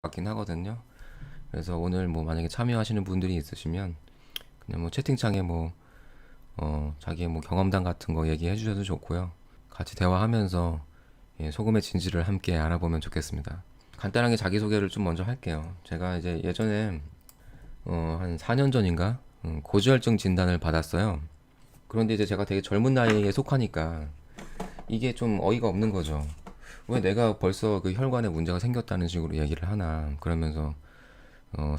같긴 하거든요. 그래서 오늘 뭐 만약에 참여하시는 분들이 있으시면 그냥 뭐 채팅창에 뭐 자기의 뭐 경험담 같은 거 얘기해 주셔도 좋고요. 같이 대화하면서 소금의 진실을 함께 알아보면 좋겠습니다. 간단하게 자기소개를 좀 먼저 할게요. 제가 이제 예전에 한 4년 전인가 고지혈증 진단을 받았어요. 그런데 이제 제가 되게 젊은 나이에 속하니까 이게 좀 어이가 없는 거죠. 왜 내가 벌써 그 혈관에 문제가 생겼다는 식으로 얘기를 하나. 그러면서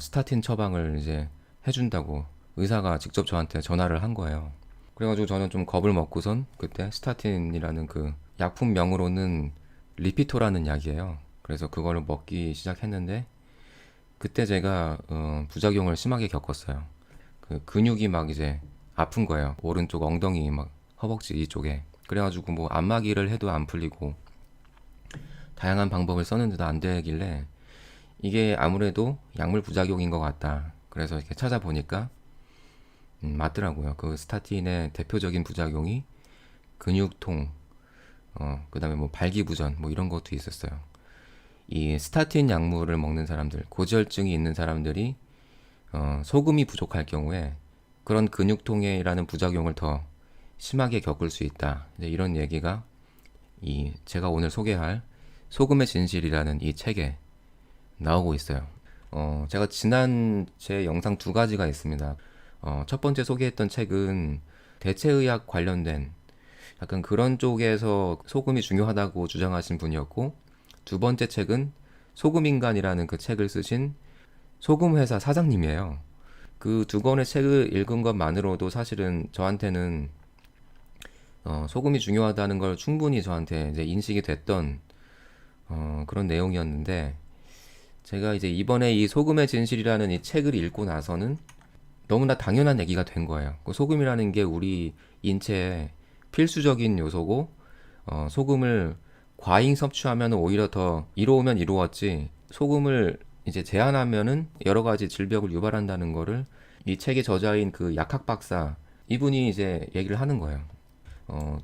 스타틴 처방을 이제 해준다고 의사가 직접 저한테 전화를 한 거예요. 그래가지고 저는 좀 겁을 먹고선 그때 스타틴이라는 그 약품명으로는 리피토라는 약이에요. 그래서 그거를 먹기 시작했는데 그때 제가 부작용을 심하게 겪었어요. 그 근육이 막 이제 아픈 거예요. 오른쪽 엉덩이 막 허벅지 이쪽에. 그래가지고 뭐 안마기를 해도 안 풀리고 다양한 방법을 썼는데도 안 되길래 이게 아무래도 약물 부작용인 것 같다. 그래서 이렇게 찾아보니까 맞더라고요. 그 스타틴의 대표적인 부작용이 근육통, 그다음에 뭐 발기부전 뭐 이런 것도 있었어요. 이 스타틴 약물을 먹는 사람들, 고지혈증이 있는 사람들이 소금이 부족할 경우에 그런 근육통이라는 부작용을 더 심하게 겪을 수 있다. 이제 이런 얘기가 이 제가 오늘 소개할 소금의 진실이라는 이 책에 나오고 있어요. 제가 지난 제 영상 두 가지가 있습니다. 첫 번째 소개했던 책은 대체의학 관련된 약간 그런 쪽에서 소금이 중요하다고 주장하신 분이었고, 두 번째 책은 소금인간이라는 그 책을 쓰신 소금회사 사장님이에요. 그 두 권의 책을 읽은 것만으로도 사실은 저한테는 소금이 중요하다는 걸 충분히 저한테 이제 인식이 됐던 그런 내용이었는데, 제가 이제 이번에 이 소금의 진실이라는 이 책을 읽고 나서는 너무나 당연한 얘기가 된 거예요. 그 소금이라는 게 우리 인체에 필수적인 요소고, 소금을 과잉 섭취하면 오히려 더 이로우면 이로웠지, 소금을 이제 제한하면은 여러 가지 질병을 유발한다는 거를 이 책의 저자인 그 약학 박사 이분이 이제 얘기를 하는 거예요.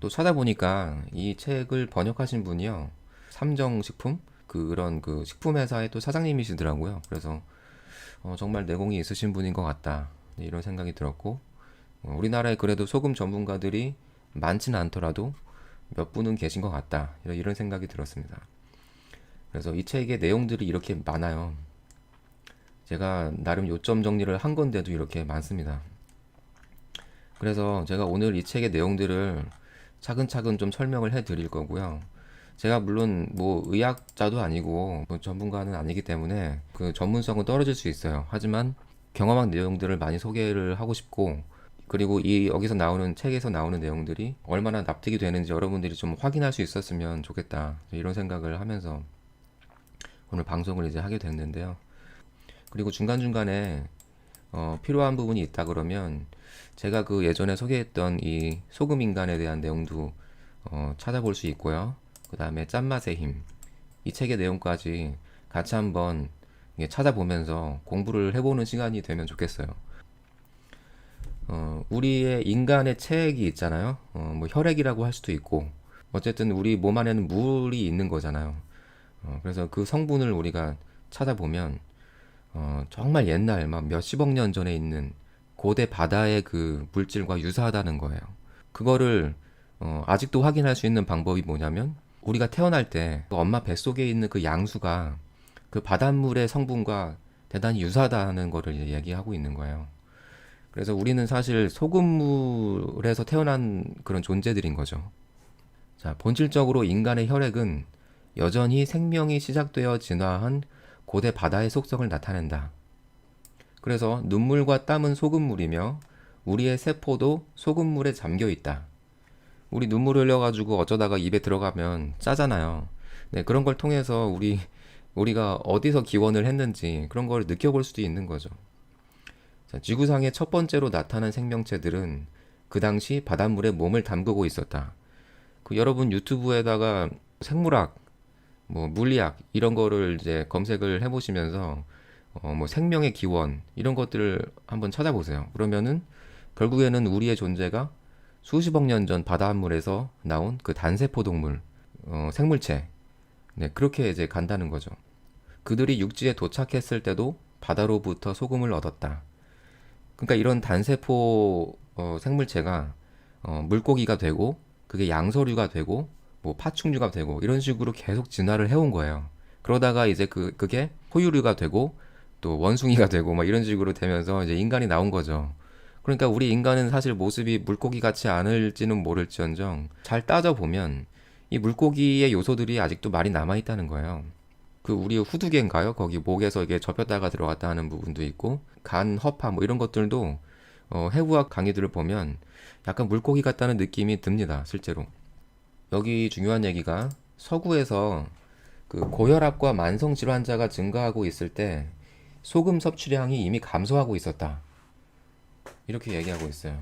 또 찾아보니까 이 책을 번역하신 분이요. 삼정식품? 그런 그 식품회사의 또 사장님이시더라고요. 그래서 정말 내공이 있으신 분인 것 같다. 이런 생각이 들었고, 우리나라에 그래도 소금 전문가들이 많지는 않더라도 몇 분은 계신 것 같다. 이런 생각이 들었습니다. 그래서 이 책의 내용들이 이렇게 많아요. 제가 나름 요점 정리를 한 건데도 이렇게 많습니다. 그래서 제가 오늘 이 책의 내용들을 차근차근 좀 설명을 해 드릴 거고요. 제가 물론 뭐 의학자도 아니고 뭐 전문가는 아니기 때문에 그 전문성은 떨어질 수 있어요. 하지만 경험한 내용들을 많이 소개를 하고 싶고, 그리고 이 여기서 나오는 책에서 나오는 내용들이 얼마나 납득이 되는지 여러분들이 좀 확인할 수 있었으면 좋겠다. 이런 생각을 하면서 오늘 방송을 이제 하게 됐는데요. 그리고 중간중간에 필요한 부분이 있다 그러면 제가 그 예전에 소개했던 이 소금 인간에 대한 내용도 찾아볼 수 있고요. 그 다음에 짠맛의 힘, 이 책의 내용까지 같이 한번 찾아보면서 공부를 해보는 시간이 되면 좋겠어요. 우리의 인간의 체액이 있잖아요. 뭐 혈액이라고 할 수도 있고, 어쨌든 우리 몸 안에는 물이 있는 거잖아요. 그래서 그 성분을 우리가 찾아보면 정말 옛날 막 몇십억 년 전에 있는 고대 바다의 그 물질과 유사하다는 거예요. 그거를 아직도 확인할 수 있는 방법이 뭐냐면 우리가 태어날 때 그 엄마 뱃속에 있는 그 양수가 그 바닷물의 성분과 대단히 유사하다는 거를 이제 얘기하고 있는 거예요. 그래서 우리는 사실 소금물에서 태어난 그런 존재들인 거죠. 자, 본질적으로 인간의 혈액은 여전히 생명이 시작되어 진화한 고대 바다의 속성을 나타낸다. 그래서 눈물과 땀은 소금물이며 우리의 세포도 소금물에 잠겨 있다. 우리 눈물 흘려가지고 어쩌다가 입에 들어가면 짜잖아요. 네, 그런 걸 통해서 우리가 어디서 기원을 했는지 그런 걸 느껴볼 수도 있는 거죠. 자, 지구상의 첫 번째로 나타난 생명체들은 그 당시 바닷물에 몸을 담그고 있었다. 그 여러분 유튜브에다가 생물학, 뭐 물리학 이런 거를 이제 검색을 해보시면서 뭐 생명의 기원 이런 것들을 한번 찾아보세요. 그러면은 결국에는 우리의 존재가 수십억 년 전 바닷물에서 나온 그 단세포 동물, 생물체, 네, 그렇게 이제 간다는 거죠. 그들이 육지에 도착했을 때도 바다로부터 소금을 얻었다. 그러니까 이런 단세포 생물체가 물고기가 되고 그게 양서류가 되고 뭐 파충류가 되고 이런 식으로 계속 진화를 해온 거예요. 그러다가 이제 그게 포유류가 되고 또 원숭이가 되고 막 이런 식으로 되면서 이제 인간이 나온 거죠. 그러니까 우리 인간은 사실 모습이 물고기 같지 않을지는 모를지언정 잘 따져보면 이 물고기의 요소들이 아직도 많이 남아있다는 거예요. 그 우리 후두개인가요? 거기 목에서 이게 접혔다가 들어갔다 하는 부분도 있고 간, 허파 뭐 이런 것들도 해부학 강의들을 보면 약간 물고기 같다는 느낌이 듭니다. 실제로. 여기 중요한 얘기가 서구에서 그 고혈압과 만성 질환자가 증가하고 있을 때 소금 섭취량이 이미 감소하고 있었다. 이렇게 얘기하고 있어요.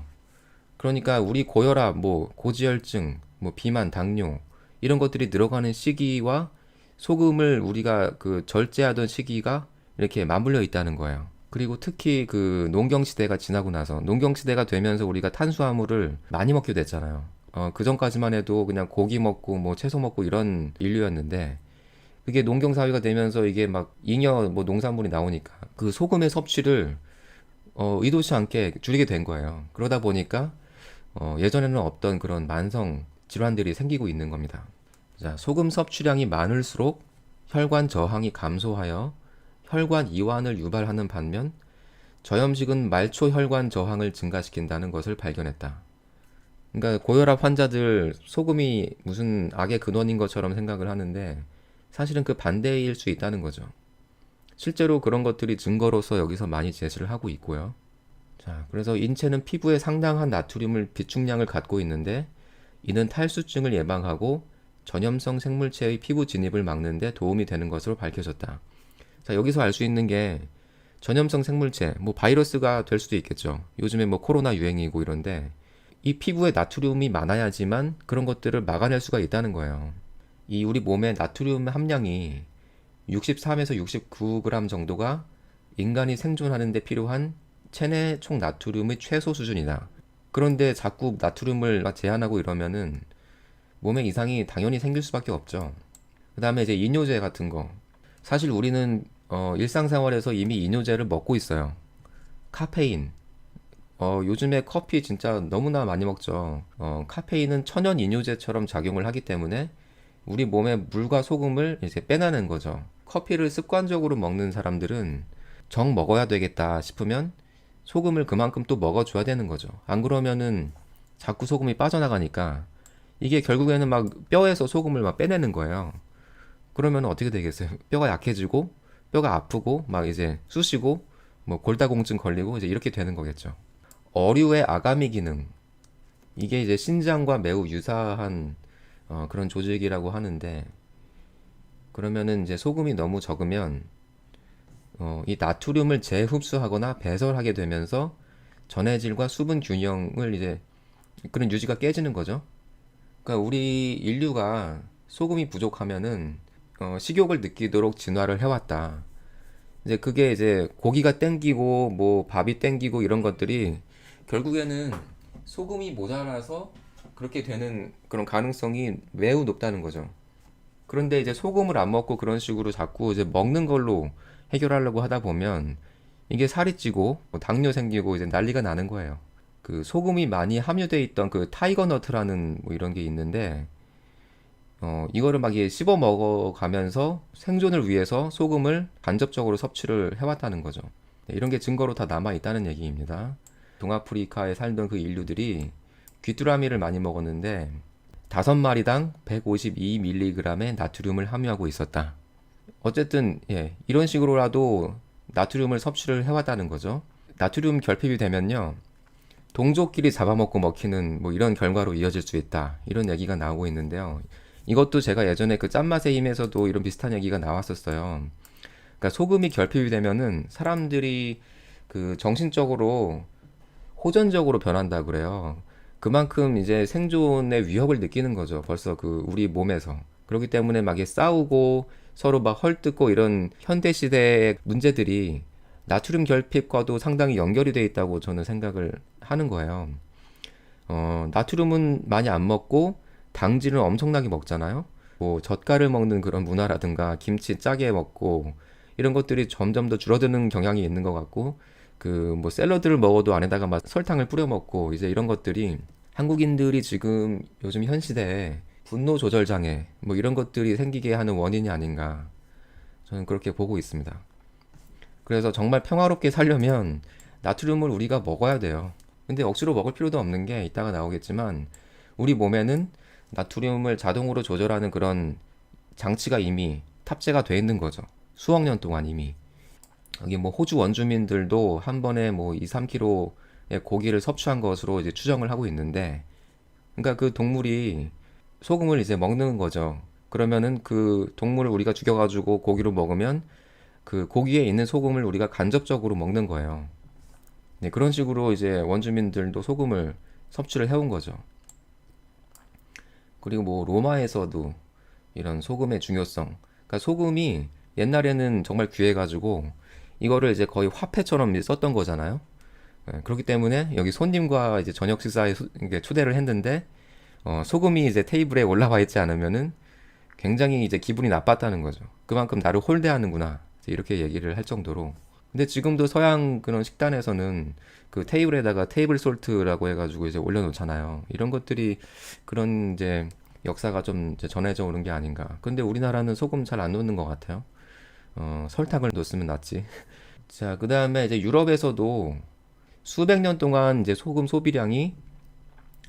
그러니까 우리 고혈압, 뭐 고지혈증, 뭐 비만, 당뇨 이런 것들이 늘어가는 시기와 소금을 우리가 그 절제하던 시기가 이렇게 맞물려 있다는 거예요. 그리고 특히 그 농경 시대가 지나고 나서 농경 시대가 되면서 우리가 탄수화물을 많이 먹게 됐잖아요. 그 전까지만 해도 그냥 고기 먹고 뭐 채소 먹고 이런 인류였는데 그게 농경 사회가 되면서 이게 막 잉여 뭐 농산물이 나오니까 그 소금의 섭취를 의도치 않게 줄이게 된 거예요. 그러다 보니까 예전에는 없던 그런 만성 질환들이 생기고 있는 겁니다. 자, 소금 섭취량이 많을수록 혈관 저항이 감소하여 혈관 이완을 유발하는 반면 저염식은 말초 혈관 저항을 증가시킨다는 것을 발견했다. 그러니까 고혈압 환자들 소금이 무슨 악의 근원인 것처럼 생각을 하는데 사실은 그 반대일 수 있다는 거죠. 실제로 그런 것들이 증거로서 여기서 많이 제시를 하고 있고요. 자, 그래서 인체는 피부에 상당한 나트륨을 비축량을 갖고 있는데 이는 탈수증을 예방하고 전염성 생물체의 피부 진입을 막는 데 도움이 되는 것으로 밝혀졌다. 자, 여기서 알 수 있는 게 전염성 생물체, 뭐 바이러스가 될 수도 있겠죠. 요즘에 뭐 코로나 유행이고 이런데 이 피부에 나트륨이 많아야지만 그런 것들을 막아낼 수가 있다는 거예요. 이 우리 몸의 나트륨 함량이 63에서 69g 정도가 인간이 생존하는 데 필요한 체내 총 나트륨의 최소 수준이다. 그런데 자꾸 나트륨을 제한하고 이러면은 몸에 이상이 당연히 생길 수밖에 없죠. 그 다음에 이제 이뇨제 같은 거. 사실 우리는 일상생활에서 이미 이뇨제를 먹고 있어요. 카페인. 요즘에 커피 진짜 너무나 많이 먹죠. 카페인은 천연 이뇨제처럼 작용을 하기 때문에 우리 몸에 물과 소금을 이제 빼내는 거죠. 커피를 습관적으로 먹는 사람들은 정 먹어야 되겠다 싶으면 소금을 그만큼 또 먹어줘야 되는 거죠. 안 그러면은 자꾸 소금이 빠져나가니까 이게 결국에는 막 뼈에서 소금을 막 빼내는 거예요. 그러면 어떻게 되겠어요? 뼈가 약해지고 뼈가 아프고 막 이제 쑤시고 뭐 골다공증 걸리고 이제 이렇게 되는 거겠죠. 어류의 아가미 기능. 이게 이제 신장과 매우 유사한 그런 조직이라고 하는데 그러면은 이제 소금이 너무 적으면 이 나트륨을 재흡수하거나 배설하게 되면서 전해질과 수분 균형을 이제 그런 유지가 깨지는 거죠. 그러니까 우리 인류가 소금이 부족하면은 식욕을 느끼도록 진화를 해왔다. 이제 그게 이제 고기가 땡기고 뭐 밥이 땡기고 이런 것들이 결국에는 소금이 모자라서 그렇게 되는 그런 가능성이 매우 높다는 거죠. 그런데 이제 소금을 안 먹고 그런 식으로 자꾸 이제 먹는 걸로 해결하려고 하다 보면 이게 살이 찌고 뭐 당뇨 생기고 이제 난리가 나는 거예요. 그 소금이 많이 함유돼 있던 그 타이거 너트라는 뭐 이런 게 있는데 이거를 막 씹어 먹어가면서 생존을 위해서 소금을 간접적으로 섭취를 해왔다는 거죠. 네, 이런 게 증거로 다 남아 있다는 얘기입니다. 동아프리카에 살던 그 인류들이 귀뚜라미를 많이 먹었는데 5마리당 152mg의 나트륨을 함유하고 있었다. 어쨌든 이런 식으로라도 나트륨을 섭취를 해왔다는 거죠. 나트륨 결핍이 되면요 동족끼리 잡아먹고 먹히는 뭐 이런 결과로 이어질 수 있다 이런 얘기가 나오고 있는데요. 이것도 제가 예전에 그 짠맛의 힘에서도 이런 비슷한 얘기가 나왔었어요. 그러니까 소금이 결핍이 되면은 사람들이 그 정신적으로 호전적으로 변한다 그래요. 그만큼 이제 생존의 위협을 느끼는 거죠. 벌써 그 우리 몸에서. 그렇기 때문에 막 싸우고 서로 막 헐뜯고 이런 현대 시대의 문제들이 나트륨 결핍과도 상당히 연결이 돼 있다고 저는 생각을 하는 거예요. 나트륨은 많이 안 먹고 당질은 엄청나게 먹잖아요. 뭐 젓갈을 먹는 그런 문화라든가 김치 짜게 먹고 이런 것들이 점점 더 줄어드는 경향이 있는 것 같고, 그 뭐 샐러드를 먹어도 안에다가 막 설탕을 뿌려 먹고 이제 이런 것들이 한국인들이 지금 요즘 현 시대에 분노 조절 장애 뭐 이런 것들이 생기게 하는 원인이 아닌가, 저는 그렇게 보고 있습니다. 그래서 정말 평화롭게 살려면 나트륨을 우리가 먹어야 돼요. 근데 억지로 먹을 필요도 없는 게 이따가 나오겠지만, 우리 몸에는 나트륨을 자동으로 조절하는 그런 장치가 이미 탑재가 돼 있는 거죠. 수억 년 동안 이미. 여기 뭐 호주 원주민들도 한 번에 뭐 2, 3kg의 고기를 섭취한 것으로 이제 추정을 하고 있는데, 그러니까 그 동물이 소금을 이제 먹는 거죠. 그러면은 그 동물을 우리가 죽여가지고 고기로 먹으면 그 고기에 있는 소금을 우리가 간접적으로 먹는 거예요. 네, 그런 식으로 이제 원주민들도 소금을 섭취를 해온 거죠. 그리고 뭐 로마에서도 이런 소금의 중요성. 그러니까 소금이 옛날에는 정말 귀해가지고 이거를 이제 거의 화폐처럼 이제 썼던 거잖아요. 예, 그렇기 때문에 여기 손님과 이제 저녁 식사에 이게 초대를 했는데 소금이 이제 테이블에 올라와 있지 않으면은 굉장히 이제 기분이 나빴다는 거죠. 그만큼 나를 홀대하는구나, 이렇게 얘기를 할 정도로. 근데 지금도 서양 그런 식단에서는 그 테이블에다가 테이블 솔트라고 해가지고 이제 올려놓잖아요. 이런 것들이 그런 이제 역사가 좀 이제 전해져 오는 게 아닌가. 근데 우리나라는 소금 잘 안 넣는 것 같아요. 설탕을 넣었으면 낫지. 자, 그 다음에 이제 유럽에서도 수백 년 동안 이제 소금 소비량이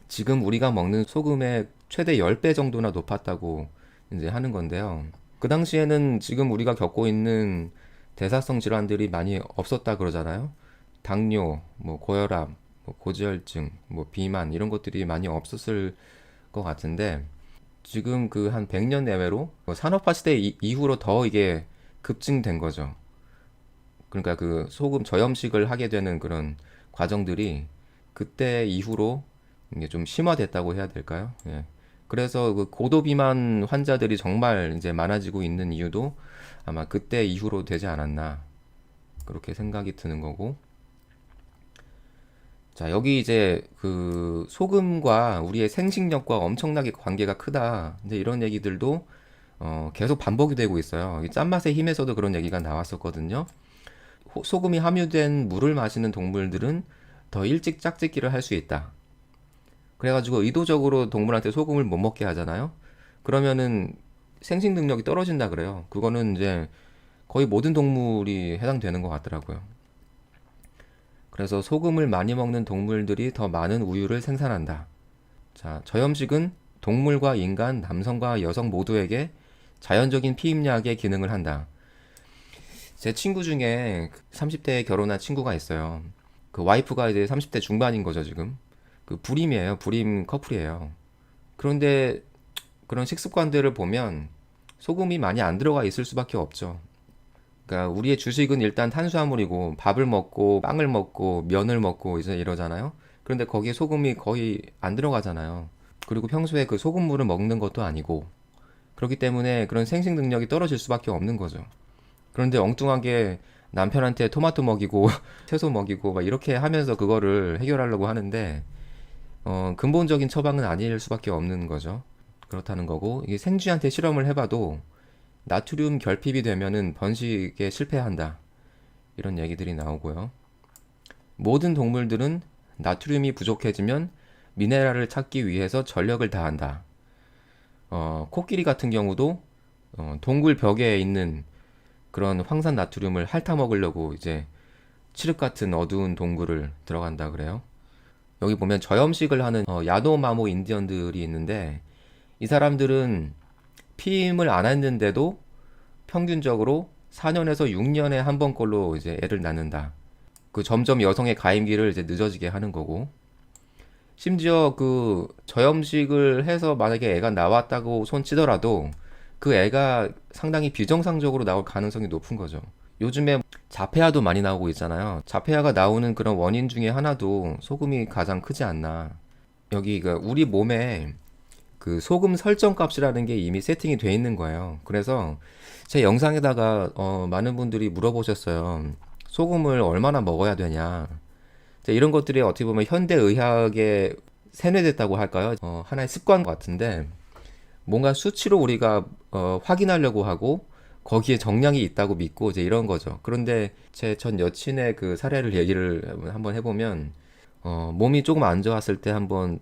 지금 우리가 먹는 소금의 최대 10배 정도나 높았다고 이제 하는 건데요. 그 당시에는 지금 우리가 겪고 있는 대사성 질환들이 많이 없었다 그러잖아요. 당뇨, 뭐 고혈압, 뭐 고지혈증, 뭐 비만 이런 것들이 많이 없었을 것 같은데, 지금 그 한 100년 내외로 뭐 산업화 시대 이후로 더 이게 급증된 거죠. 그러니까 그 소금 저염식을 하게 되는 그런 과정들이 그때 이후로 이게 좀 심화됐다고 해야 될까요? 예. 그래서 그 고도 비만 환자들이 정말 이제 많아지고 있는 이유도 아마 그때 이후로 되지 않았나, 그렇게 생각이 드는 거고. 자, 여기 이제 그 소금과 우리의 생식력과 엄청나게 관계가 크다, 이제 이런 얘기들도 계속 반복이 되고 있어요. 이 짠맛의 힘에서도 그런 얘기가 나왔었거든요. 소금이 함유된 물을 마시는 동물들은 더 일찍 짝짓기를 할 수 있다. 그래가지고 의도적으로 동물한테 소금을 못 먹게 하잖아요. 그러면은 생식 능력이 떨어진다 그래요. 그거는 이제 거의 모든 동물이 해당되는 것 같더라고요. 그래서 소금을 많이 먹는 동물들이 더 많은 우유를 생산한다. 자, 저염식은 동물과 인간, 남성과 여성 모두에게 자연적인 피임약의 기능을 한다. 제 친구 중에 30대에 결혼한 친구가 있어요. 그 와이프가 이제 30대 중반인 거죠, 지금. 그 불임이에요. 불임 커플이에요. 그런데 그런 식습관들을 보면 소금이 많이 안 들어가 있을 수밖에 없죠. 그러니까 우리의 주식은 일단 탄수화물이고 밥을 먹고 빵을 먹고 면을 먹고 이제 이러잖아요. 그런데 거기에 소금이 거의 안 들어가잖아요. 그리고 평소에 그 소금물을 먹는 것도 아니고, 그렇기 때문에 그런 생식 능력이 떨어질 수밖에 없는 거죠. 그런데 엉뚱하게 남편한테 토마토 먹이고 채소 먹이고 막 이렇게 하면서 그거를 해결하려고 하는데 근본적인 처방은 아닐 수밖에 없는 거죠. 그렇다는 거고, 이게 생쥐한테 실험을 해봐도 나트륨 결핍이 되면은 번식에 실패한다, 이런 얘기들이 나오고요. 모든 동물들은 나트륨이 부족해지면 미네랄을 찾기 위해서 전력을 다한다. 코끼리 같은 경우도 동굴 벽에 있는 그런 황산 나트륨을 핥아 먹으려고 이제 칠흑 같은 어두운 동굴을 들어간다 그래요. 여기 보면 저염식을 하는 야노마모 인디언들이 있는데, 이 사람들은 피임을 안 했는데도 평균적으로 4년에서 6년에 한 번꼴로 이제 애를 낳는다. 그 점점 여성의 가임기를 이제 늦어지게 하는 거고, 심지어 그 저염식을 해서 만약에 애가 나왔다고 손치더라도 그 애가 상당히 비정상적으로 나올 가능성이 높은 거죠. 요즘에 자폐아도 많이 나오고 있잖아요. 자폐아가 나오는 그런 원인 중에 하나도 소금이 가장 크지 않나. 여기 그 우리 몸에 그 소금 설정 값이라는 게 이미 세팅이 돼 있는 거예요. 그래서 제 영상에다가 많은 분들이 물어보셨어요. 소금을 얼마나 먹어야 되냐. 이런 것들이 어떻게 보면 현대 의학에 세뇌됐다고 할까요? 하나의 습관 같은데, 뭔가 수치로 우리가 확인하려고 하고 거기에 정량이 있다고 믿고 이제 이런 거죠. 그런데 제 전 여친의 그 사례를 얘기를 한번 해보면 몸이 조금 안 좋았을 때 한번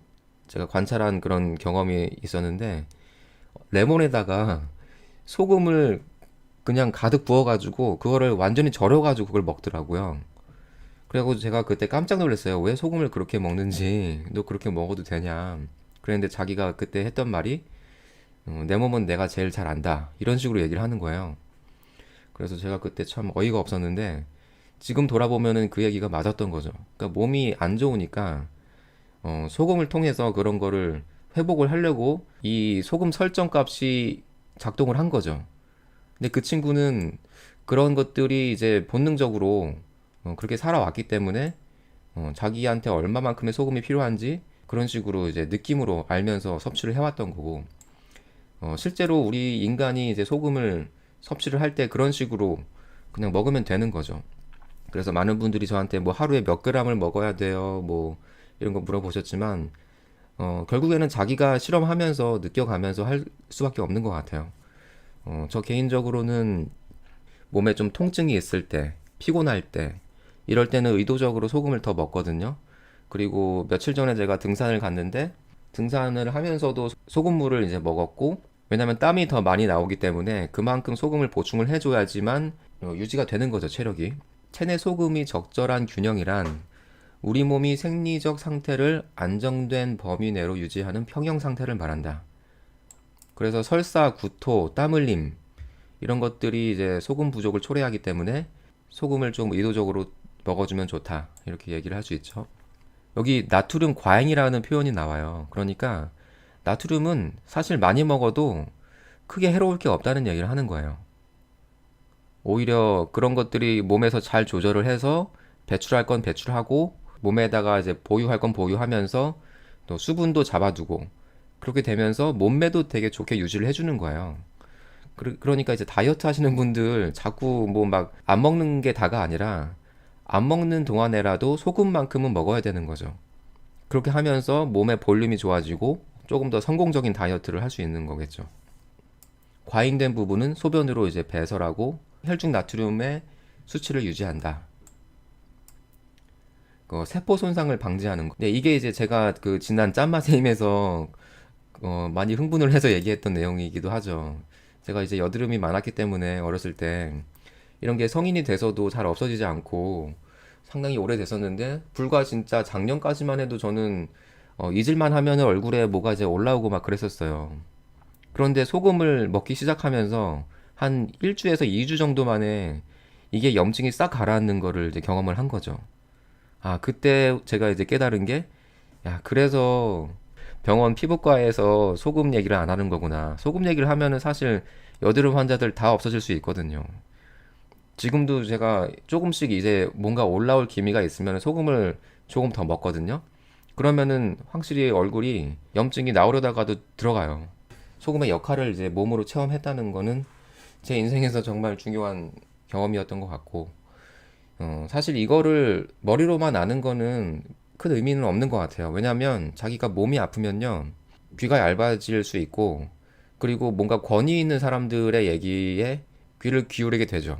제가 관찰한 그런 경험이 있었는데 레몬에다가 소금을 그냥 가득 부어가지고 그거를 완전히 절여가지고 그걸 먹더라고요. 그래가지고 제가 그때 깜짝 놀랐어요. 왜 소금을 그렇게 먹는지, 너 그렇게 먹어도 되냐. 그랬는데 자기가 그때 했던 말이 내 몸은 내가 제일 잘 안다. 이런 식으로 얘기를 하는 거예요. 그래서 제가 그때 참 어이가 없었는데 지금 돌아보면은 그 얘기가 맞았던 거죠. 그러니까 몸이 안 좋으니까 소금을 통해서 그런 거를 회복을 하려고 이 소금 설정 값이 작동을 한 거죠. 근데 그 친구는 그런 것들이 이제 본능적으로 그렇게 살아왔기 때문에 자기한테 얼마만큼의 소금이 필요한지 그런 식으로 이제 느낌으로 알면서 섭취를 해왔던 거고 실제로 우리 인간이 이제 소금을 섭취를 할 때 그런 식으로 그냥 먹으면 되는 거죠. 그래서 많은 분들이 저한테 뭐 하루에 몇 그램을 먹어야 돼요, 뭐 이런 거 물어보셨지만 결국에는 자기가 실험하면서 느껴가면서 할 수밖에 없는 것 같아요. 저 개인적으로는 몸에 좀 통증이 있을 때, 피곤할 때, 이럴 때는 의도적으로 소금을 더 먹거든요. 그리고 며칠 전에 제가 등산을 갔는데 등산을 하면서도 소금물을 이제 먹었고 왜냐면 땀이 더 많이 나오기 때문에 그만큼 소금을 보충을 해줘야지만 유지가 되는 거죠, 체력이. 체내 소금이 적절한 균형이란 우리 몸이 생리적 상태를 안정된 범위 내로 유지하는 평형 상태를 말한다. 그래서 설사, 구토, 땀 흘림 이런 것들이 이제 소금 부족을 초래하기 때문에 소금을 좀 의도적으로 먹어주면 좋다. 이렇게 얘기를 할 수 있죠. 여기 나트륨 과잉이라는 표현이 나와요. 그러니까 나트륨은 사실 많이 먹어도 크게 해로울 게 없다는 얘기를 하는 거예요. 오히려 그런 것들이 몸에서 잘 조절을 해서 배출할 건 배출하고 몸에다가 이제 보유할 건 보유하면서 또 수분도 잡아두고 그렇게 되면서 몸매도 되게 좋게 유지를 해주는 거예요. 그러니까 이제 다이어트 하시는 분들 자꾸 뭐 막 안 먹는 게 다가 아니라 안 먹는 동안에라도 소금만큼은 먹어야 되는 거죠. 그렇게 하면서 몸의 볼륨이 좋아지고 조금 더 성공적인 다이어트를 할 수 있는 거겠죠. 과잉된 부분은 소변으로 이제 배설하고 혈중 나트륨의 수치를 유지한다. 세포 손상을 방지하는 거. 네, 이게 이제 제가 그 지난 짠맛세임에서 많이 흥분을 해서 얘기했던 내용이기도 하죠. 제가 이제 여드름이 많았기 때문에 어렸을 때 이런 게 성인이 돼서도 잘 없어지지 않고 상당히 오래됐었는데 불과 진짜 작년까지만 해도 저는 잊을만 하면은 얼굴에 뭐가 이제 올라오고 막 그랬었어요. 그런데 소금을 먹기 시작하면서 한 1주에서 2주 정도 만에 이게 염증이 싹 가라앉는 거를 이제 경험을 한 거죠. 아, 그때 제가 이제 깨달은 게, 야, 그래서 병원 피부과에서 소금 얘기를 안 하는 거구나. 소금 얘기를 하면은 사실 여드름 환자들 다 없어질 수 있거든요. 지금도 제가 조금씩 이제 뭔가 올라올 기미가 있으면 소금을 조금 더 먹거든요. 그러면은 확실히 얼굴이 염증이 나오려다가도 들어가요. 소금의 역할을 이제 몸으로 체험했다는 거는 제 인생에서 정말 중요한 경험이었던 것 같고, 사실 이거를 머리로만 아는 거는 큰 의미는 없는 것 같아요. 왜냐하면 자기가 몸이 아프면요, 귀가 얇아질 수 있고, 그리고 뭔가 권위 있는 사람들의 얘기에 귀를 기울이게 되죠.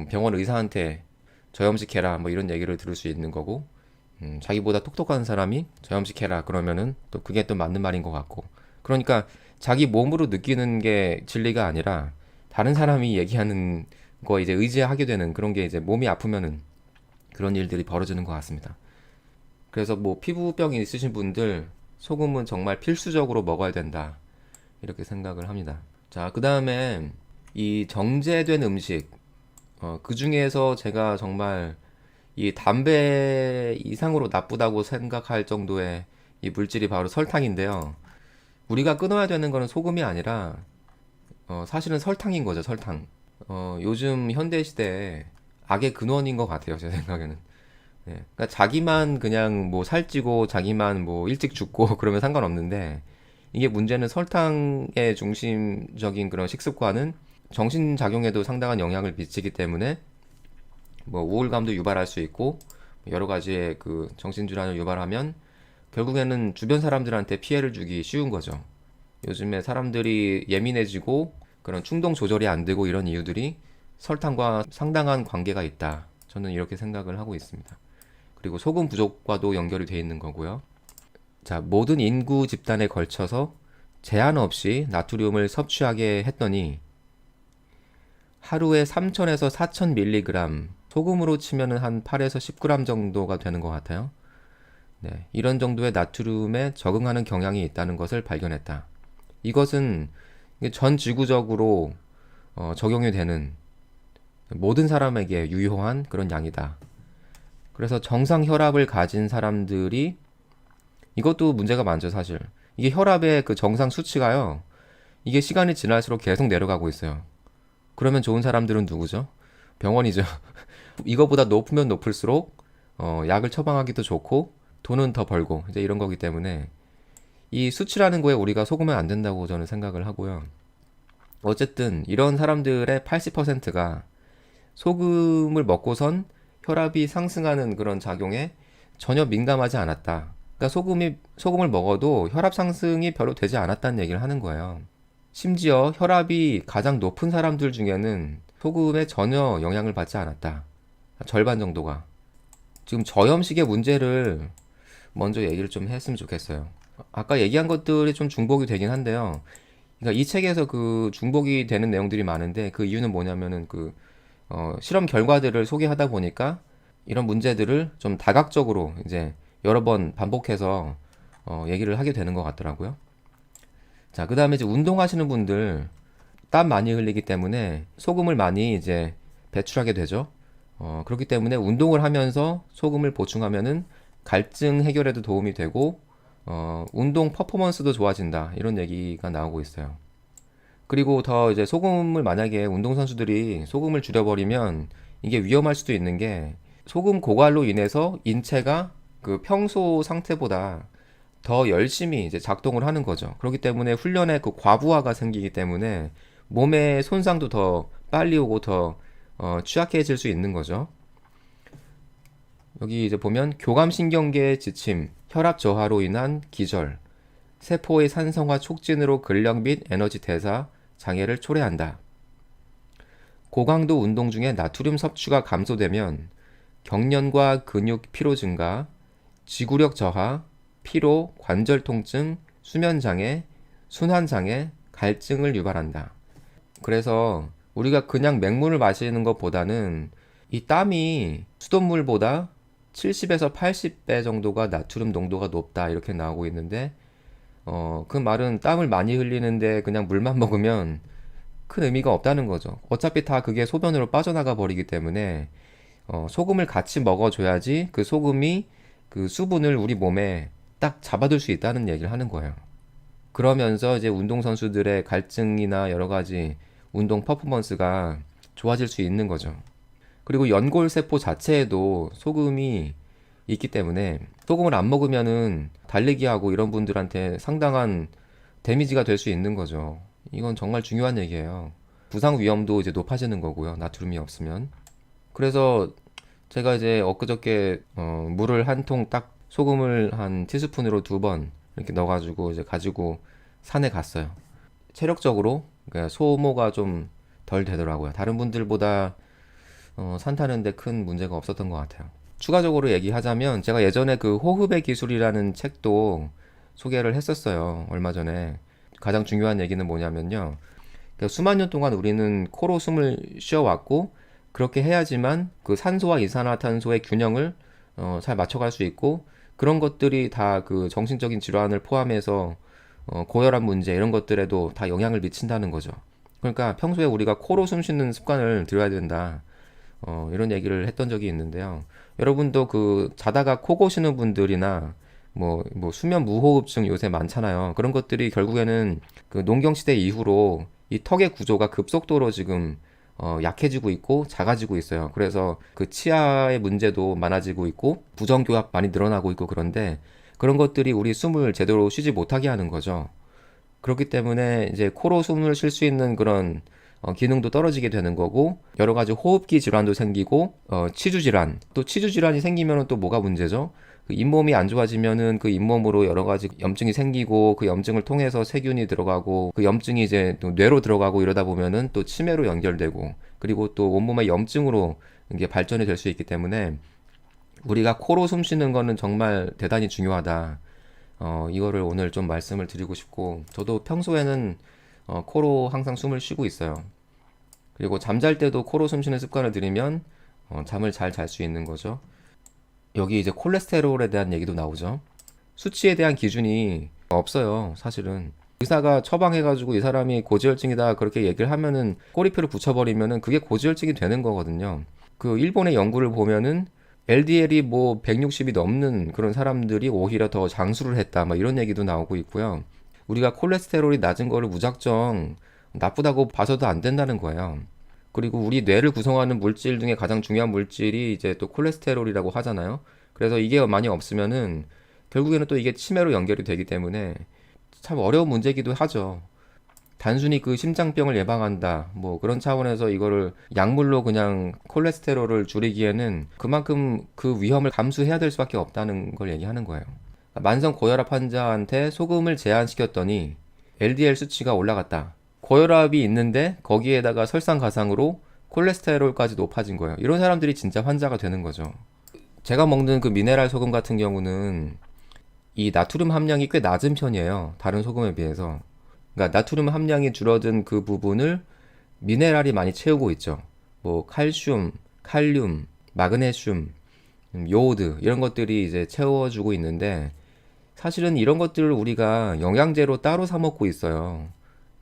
병원 의사한테 저염식해라 뭐 이런 얘기를 들을 수 있는 거고, 자기보다 똑똑한 사람이 저염식해라 그러면은 또 그게 또 맞는 말인 것 같고. 그러니까 자기 몸으로 느끼는 게 진리가 아니라 다른 사람이 얘기하는 거 이제 의지하게 되는 그런 게 이제 몸이 아프면은 그런 일들이 벌어지는 것 같습니다. 그래서 뭐 피부병이 있으신 분들 소금은 정말 필수적으로 먹어야 된다. 이렇게 생각을 합니다. 자, 그 다음에 이 정제된 음식, 그 중에서 제가 정말 이 담배 이상으로 나쁘다고 생각할 정도의 이 물질이 바로 설탕인데요. 우리가 끊어야 되는 거는 소금이 아니라 사실은 설탕인 거죠, 설탕. 요즘 현대 시대에 악의 근원인 것 같아요, 제 생각에는. 예, 그러니까 자기만 그냥 뭐 살찌고 자기만 뭐 일찍 죽고 그러면 상관없는데 이게 문제는 설탕의 중심적인 그런 식습관은 정신작용에도 상당한 영향을 미치기 때문에 뭐 우울감도 유발할 수 있고 여러 가지의 그 정신질환을 유발하면 결국에는 주변 사람들한테 피해를 주기 쉬운 거죠. 요즘에 사람들이 예민해지고 그런 충동 조절이 안 되고 이런 이유들이 설탕과 상당한 관계가 있다. 저는 이렇게 생각을 하고 있습니다. 그리고 소금 부족과도 연결이 돼 있는 거고요. 자, 모든 인구 집단에 걸쳐서 제한 없이 나트륨을 섭취하게 했더니 하루에 3,000에서 4,000mg, 소금으로 치면은 한 8에서 10g 정도가 되는 것 같아요. 네, 이런 정도의 나트륨에 적응하는 경향이 있다는 것을 발견했다. 이것은 전 지구적으로 적용이 되는 모든 사람에게 유효한 그런 양이다. 그래서 정상 혈압을 가진 사람들이, 이것도 문제가 많죠, 사실. 이게 혈압의 그 정상 수치가요, 이게 시간이 지날수록 계속 내려가고 있어요. 그러면 좋은 사람들은 누구죠? 병원이죠. 이거보다 높으면 높을수록 약을 처방하기도 좋고 돈은 더 벌고 이제 이런 거기 때문에 이 수치라는 거에 우리가 속으면 안 된다고 저는 생각을 하고요. 어쨌든 이런 사람들의 80%가 소금을 먹고선 혈압이 상승하는 그런 작용에 전혀 민감하지 않았다. 그러니까 소금을 먹어도 혈압 상승이 별로 되지 않았다는 얘기를 하는 거예요. 심지어 혈압이 가장 높은 사람들 중에는 소금에 전혀 영향을 받지 않았다. 절반 정도가. 지금 저염식의 문제를 먼저 얘기를 좀 했으면 좋겠어요. 아까 얘기한 것들이 좀 중복이 되긴 한데요. 그러니까 이 책에서 그 중복이 되는 내용들이 많은데 그 이유는 뭐냐면은 실험 결과들을 소개하다 보니까 이런 문제들을 좀 다각적으로 이제 여러 번 반복해서 얘기를 하게 되는 것 같더라고요. 자, 그 다음에 이제 운동하시는 분들 땀 많이 흘리기 때문에 소금을 많이 이제 배출하게 되죠. 그렇기 때문에 운동을 하면서 소금을 보충하면은 갈증 해결에도 도움이 되고, 운동 퍼포먼스도 좋아진다. 이런 얘기가 나오고 있어요. 그리고 더 이제 소금을 만약에 운동선수들이 소금을 줄여버리면 이게 위험할 수도 있는 게 소금 고갈로 인해서 인체가 그 평소 상태보다 더 열심히 이제 작동을 하는 거죠. 그렇기 때문에 훈련에 그 과부하가 생기기 때문에 몸의 손상도 더 빨리 오고 더 취약해질 수 있는 거죠. 여기 이제 보면 교감신경계의 지침, 혈압 저하로 인한 기절, 세포의 산성화 촉진으로 근력 및 에너지 대사 장애를 초래한다. 고강도 운동 중에 나트륨 섭취가 감소되면 경련과 근육 피로 증가, 지구력 저하, 피로, 관절 통증, 수면 장애, 순환 장애, 갈증을 유발한다. 그래서 우리가 그냥 맹물을 마시는 것보다는 이 땀이 수돗물보다 70에서 80배 정도가 나트륨 농도가 높다 이렇게 나오고 있는데 그 말은 땀을 많이 흘리는데 그냥 물만 먹으면 큰 의미가 없다는 거죠. 어차피 다 그게 소변으로 빠져나가 버리기 때문에 소금을 같이 먹어줘야지 그 소금이 그 수분을 우리 몸에 딱 잡아둘 수 있다는 얘기를 하는 거예요. 그러면서 이제 운동선수들의 갈증이나 여러 가지 운동 퍼포먼스가 좋아질 수 있는 거죠. 그리고 연골세포 자체에도 소금이 있기 때문에 소금을 안 먹으면은 달리기하고 이런 분들한테 상당한 데미지가 될 수 있는 거죠. 이건 정말 중요한 얘기예요. 부상 위험도 이제 높아지는 거고요. 나트륨이 없으면. 그래서 제가 이제 엊그저께 물을 한 통 딱 소금을 한 티스푼으로 2번 이렇게 넣어가지고 이제 가지고 산에 갔어요. 체력적으로 그러니까 소모가 좀 덜 되더라고요. 다른 분들보다 산 타는데 큰 문제가 없었던 것 같아요. 추가적으로 얘기하자면 제가 예전에 그 호흡의 기술이라는 책도 소개를 했었어요. 얼마 전에. 가장 중요한 얘기는 뭐냐면요. 그러니까 수만 년 동안 우리는 코로 숨을 쉬어왔고 그렇게 해야지만 그 산소와 이산화탄소의 균형을 잘 맞춰갈 수 있고 그런 것들이 다 그 정신적인 질환을 포함해서 고혈압 문제 이런 것들에도 다 영향을 미친다는 거죠. 그러니까 평소에 우리가 코로 숨 쉬는 습관을 들여야 된다. 이런 얘기를 했던 적이 있는데요. 여러분도 그 자다가 코 고시는 분들이나 뭐 수면 무호흡증 요새 많잖아요. 그런 것들이 결국에는 그 농경시대 이후로 이 턱의 구조가 급속도로 지금 약해지고 있고 작아지고 있어요. 그래서 그 치아의 문제도 많아지고 있고 부정교합 많이 늘어나고 있고 그런데 그런 것들이 우리 숨을 제대로 쉬지 못하게 하는 거죠. 그렇기 때문에 이제 코로 숨을 쉴 수 있는 그런 기능도 떨어지게 되는 거고 여러 가지 호흡기 질환도 생기고 치주 질환 또 치주 질환이 생기면 또 뭐가 문제죠? 그 잇몸이 안 좋아지면은 그 잇몸으로 여러 가지 염증이 생기고 그 염증을 통해서 세균이 들어가고 그 염증이 이제 또 뇌로 들어가고 이러다 보면은 또 치매로 연결되고 그리고 또 온몸의 염증으로 이게 발전이 될 수 있기 때문에 우리가 코로 숨 쉬는 거는 정말 대단히 중요하다. 이거를 오늘 좀 말씀을 드리고 싶고 저도 평소에는 코로 항상 숨을 쉬고 있어요. 그리고 잠잘 때도 코로 숨 쉬는 습관을 들이면 잠을 잘 잘 수 있는 거죠. 여기 이제 콜레스테롤에 대한 얘기도 나오죠. 수치에 대한 기준이 없어요, 사실은. 의사가 처방해가지고 이 사람이 고지혈증이다 그렇게 얘기를 하면은 꼬리표를 붙여버리면은 그게 고지혈증이 되는 거거든요. 그 일본의 연구를 보면은 LDL이 뭐 160이 넘는 그런 사람들이 오히려 더 장수를 했다, 뭐 이런 얘기도 나오고 있고요. 우리가 콜레스테롤이 낮은 거를 무작정 나쁘다고 봐서도 안 된다는 거예요. 그리고 우리 뇌를 구성하는 물질 중에 가장 중요한 물질이 이제 또 콜레스테롤이라고 하잖아요. 그래서 이게 많이 없으면은 결국에는 또 이게 치매로 연결이 되기 때문에 참 어려운 문제이기도 하죠. 단순히 그 심장병을 예방한다, 뭐 그런 차원에서 이거를 약물로 그냥 콜레스테롤을 줄이기에는 그만큼 그 위험을 감수해야 될 수밖에 없다는 걸 얘기하는 거예요. 만성 고혈압 환자한테 소금을 제한시켰더니 LDL 수치가 올라갔다. 고혈압이 있는데 거기에다가 설상가상으로 콜레스테롤까지 높아진 거예요. 이런 사람들이 진짜 환자가 되는 거죠. 제가 먹는 그 미네랄 소금 같은 경우는 이 나트륨 함량이 꽤 낮은 편이에요. 다른 소금에 비해서. 그러니까 나트륨 함량이 줄어든 그 부분을 미네랄이 많이 채우고 있죠. 뭐 칼슘, 칼륨, 마그네슘, 요오드 이런 것들이 이제 채워주고 있는데 사실은 이런 것들을 우리가 영양제로 따로 사 먹고 있어요.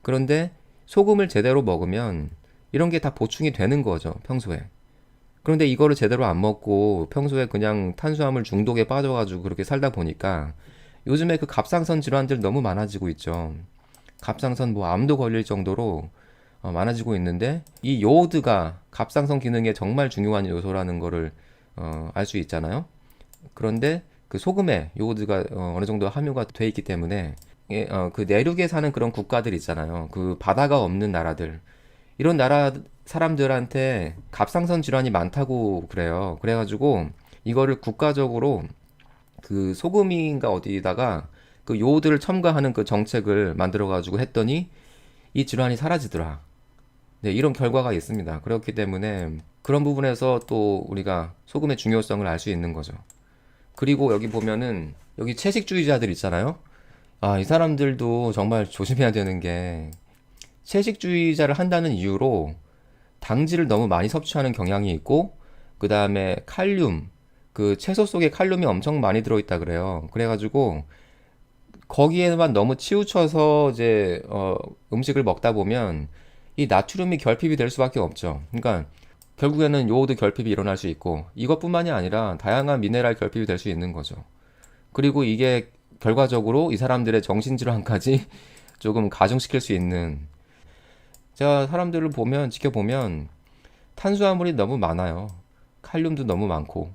그런데 소금을 제대로 먹으면 이런 게 다 보충이 되는 거죠, 평소에. 그런데 이거를 제대로 안 먹고 평소에 그냥 탄수화물 중독에 빠져가지고 그렇게 살다 보니까 요즘에 그 갑상선 질환들 너무 많아지고 있죠. 갑상선 뭐 암도 걸릴 정도로 많아지고 있는데 이 요오드가 갑상선 기능에 정말 중요한 요소라는 거를 알 수 있잖아요. 그런데 그 소금에 요오드가 어느 정도 함유가 돼 있기 때문에 그 내륙에 사는 그런 국가들 있잖아요. 그 바다가 없는 나라들. 이런 나라 사람들한테 갑상선 질환이 많다고 그래요. 그래가지고 이거를 국가적으로 그 소금인가 어디다가 그 요오드를 첨가하는 그 정책을 만들어가지고 했더니 이 질환이 사라지더라. 네, 이런 결과가 있습니다. 그렇기 때문에 그런 부분에서 또 우리가 소금의 중요성을 알 수 있는 거죠. 그리고 여기 보면은 여기 채식주의자들 있잖아요. 이 사람들도 정말 조심해야 되는 게 채식주의자를 한다는 이유로 당질을 너무 많이 섭취하는 경향이 있고 그 다음에 칼륨, 그 채소 속에 칼륨이 엄청 많이 들어있다 그래요. 그래가지고 거기에만 너무 치우쳐서 이제 음식을 먹다 보면 이 나트륨이 결핍이 될 수밖에 없죠. 그러니까 결국에는 요오드 결핍이 일어날 수 있고 이것뿐만이 아니라 다양한 미네랄 결핍이 될 수 있는 거죠. 그리고 이게 결과적으로 이 사람들의 정신질환까지 조금 가중시킬 수 있는 제가 사람들을 보면 지켜보면 탄수화물이 너무 많아요. 칼륨도 너무 많고